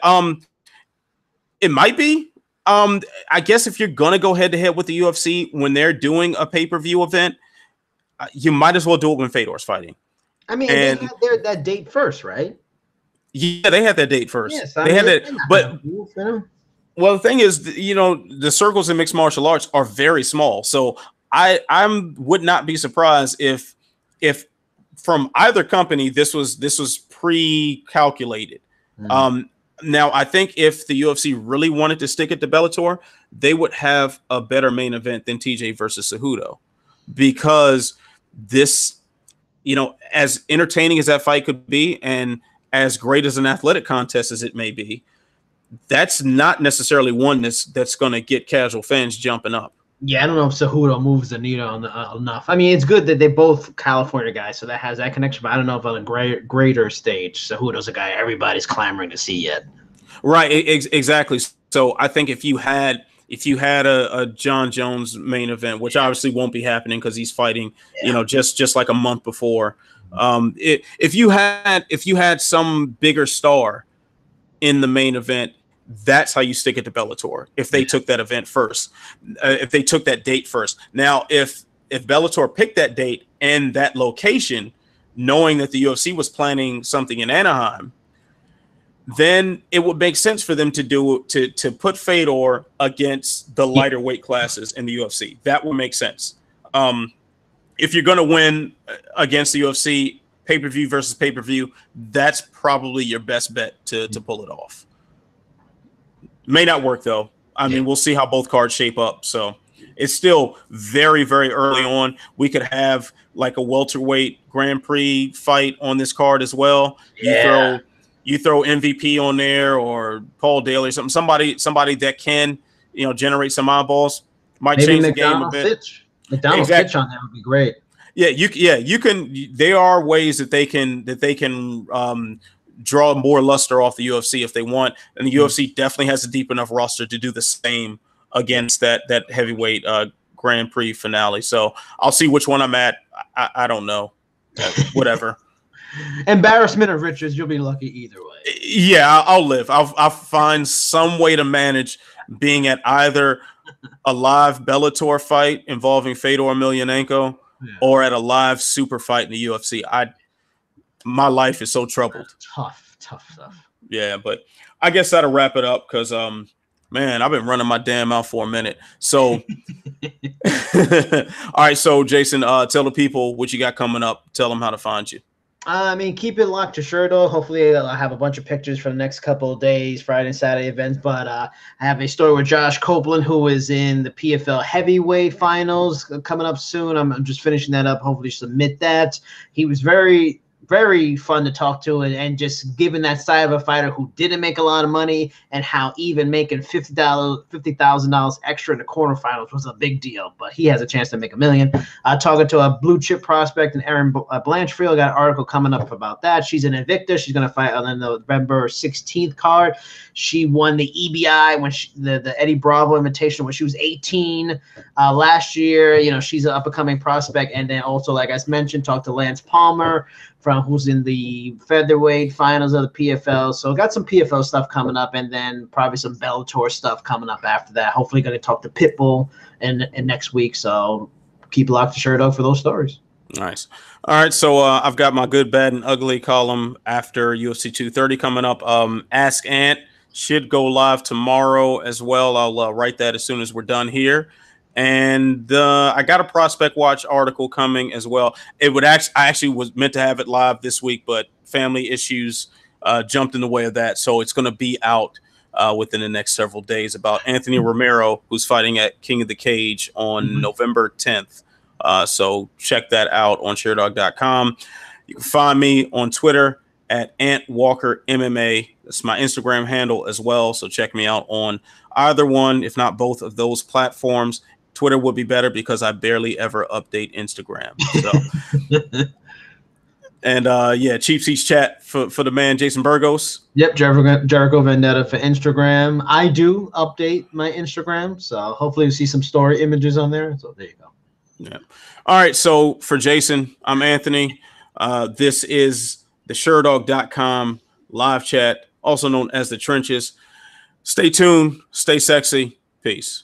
it might be. I guess if you're gonna go head to head with the UFC when they're doing a pay-per-view event, you might as well do it when Fedor's fighting. I mean, they had that date first, right? Yeah, they had that date first. Yes, they had that, but well, the thing is, the circles in mixed martial arts are very small, so I would not be surprised if from either company this was pre-calculated. Now I think if the UFC really wanted to stick it to Bellator, they would have a better main event than TJ versus Cejudo, because this, as entertaining as that fight could be and as great as an athletic contest as it may be, that's not necessarily one that's going to get casual fans jumping up. Yeah, I don't know if Cejudo moves the needle enough. I mean, it's good that they're both California guys, so that has that connection. But I don't know if on a greater stage, Cejudo's a guy everybody's clamoring to see yet. Right, exactly. So I think if you had a John Jones main event, which obviously won't be happening because he's fighting, just like a month before. If you had some bigger star in the main event, that's how you stick it to Bellator. If they took that event first, if they took that date first. Now, if Bellator picked that date and that location, knowing that the UFC was planning something in Anaheim, then it would make sense for them to put Fedor against the lighter weight classes in the UFC. That would make sense. If you're going to win against the UFC pay-per-view versus pay-per-view, that's probably your best bet to pull it off. May not work though. I mean, we'll see how both cards shape up. So it's still very, very early on. We could have like a welterweight Grand Prix fight on this card as well. Yeah. You throw MVP on there or Paul Daly or something. Somebody that can, generate some eyeballs. Might change the game a bit. McDonald's pitch on that would be great. Yeah, you can. There are ways that they can draw more luster off the UFC if they want, and the UFC definitely has a deep enough roster to do the same against that heavyweight Grand Prix finale. So I'll see which one I'm at. I don't know. Whatever. Embarrassment of riches. You'll be lucky either way. Yeah, I'll live. I'll find some way to manage being at either a live Bellator fight involving Fedor Emelianenko or at a live super fight in the UFC. My life is so troubled. Tough stuff. Yeah, but I guess that'll wrap it up because, man, I've been running my damn mouth for a minute. So, all right. So, Jason, tell the people what you got coming up. Tell them how to find you. I mean, keep it locked to Sherdog. Hopefully, I'll have a bunch of pictures for the next couple of days, Friday and Saturday events. But I have a story with Josh Copeland, who is in the PFL heavyweight finals coming up soon. I'm just finishing that up. Hopefully, submit that. He was very very fun to talk to, and just giving that side of a fighter who didn't make a lot of money, and how even making $50,000 extra in the quarterfinals was a big deal. But he has a chance to make $1 million. Talking to a blue chip prospect, and Erin Blanchfield, got an article coming up about that. She's an Invicta. She's going to fight on the November 16th card. She won the EBI when the Eddie Bravo Invitational when she was 18 last year. You know, she's an up-and-coming prospect. And then also, like I mentioned, talked to Lance Palmer, who's in the featherweight finals of the PFL. So got some PFL stuff coming up, and then probably some Bellator stuff coming up after that. Hopefully going to talk to Pitbull in next week. So keep locked to Sherdog for those stories. Nice. All right, so I've got my good, bad, and ugly column after UFC 230 coming up. Ask Ant should go live tomorrow as well. I'll write that as soon as we're done here. And I got a Prospect Watch article coming as well. I actually was meant to have it live this week, but family issues jumped in the way of that. So it's going to be out within the next several days about Anthony Romero, who's fighting at King of the Cage on November 10th. So check that out on Sherdog.com. You can find me on Twitter at Ant Walker MMA. That's my Instagram handle as well. So check me out on either one, if not both of those platforms. Twitter would be better because I barely ever update Instagram. So, and yeah, Cheap Seats Chat for the man Jason Burgos. Yep, Jericho Vendetta for Instagram. I do update my Instagram, so hopefully you see some story images on there. So there you go. Yeah. All right. So for Jason, I'm Anthony. This is the Sherdog.com live chat, also known as The Trenches. Stay tuned. Stay sexy. Peace.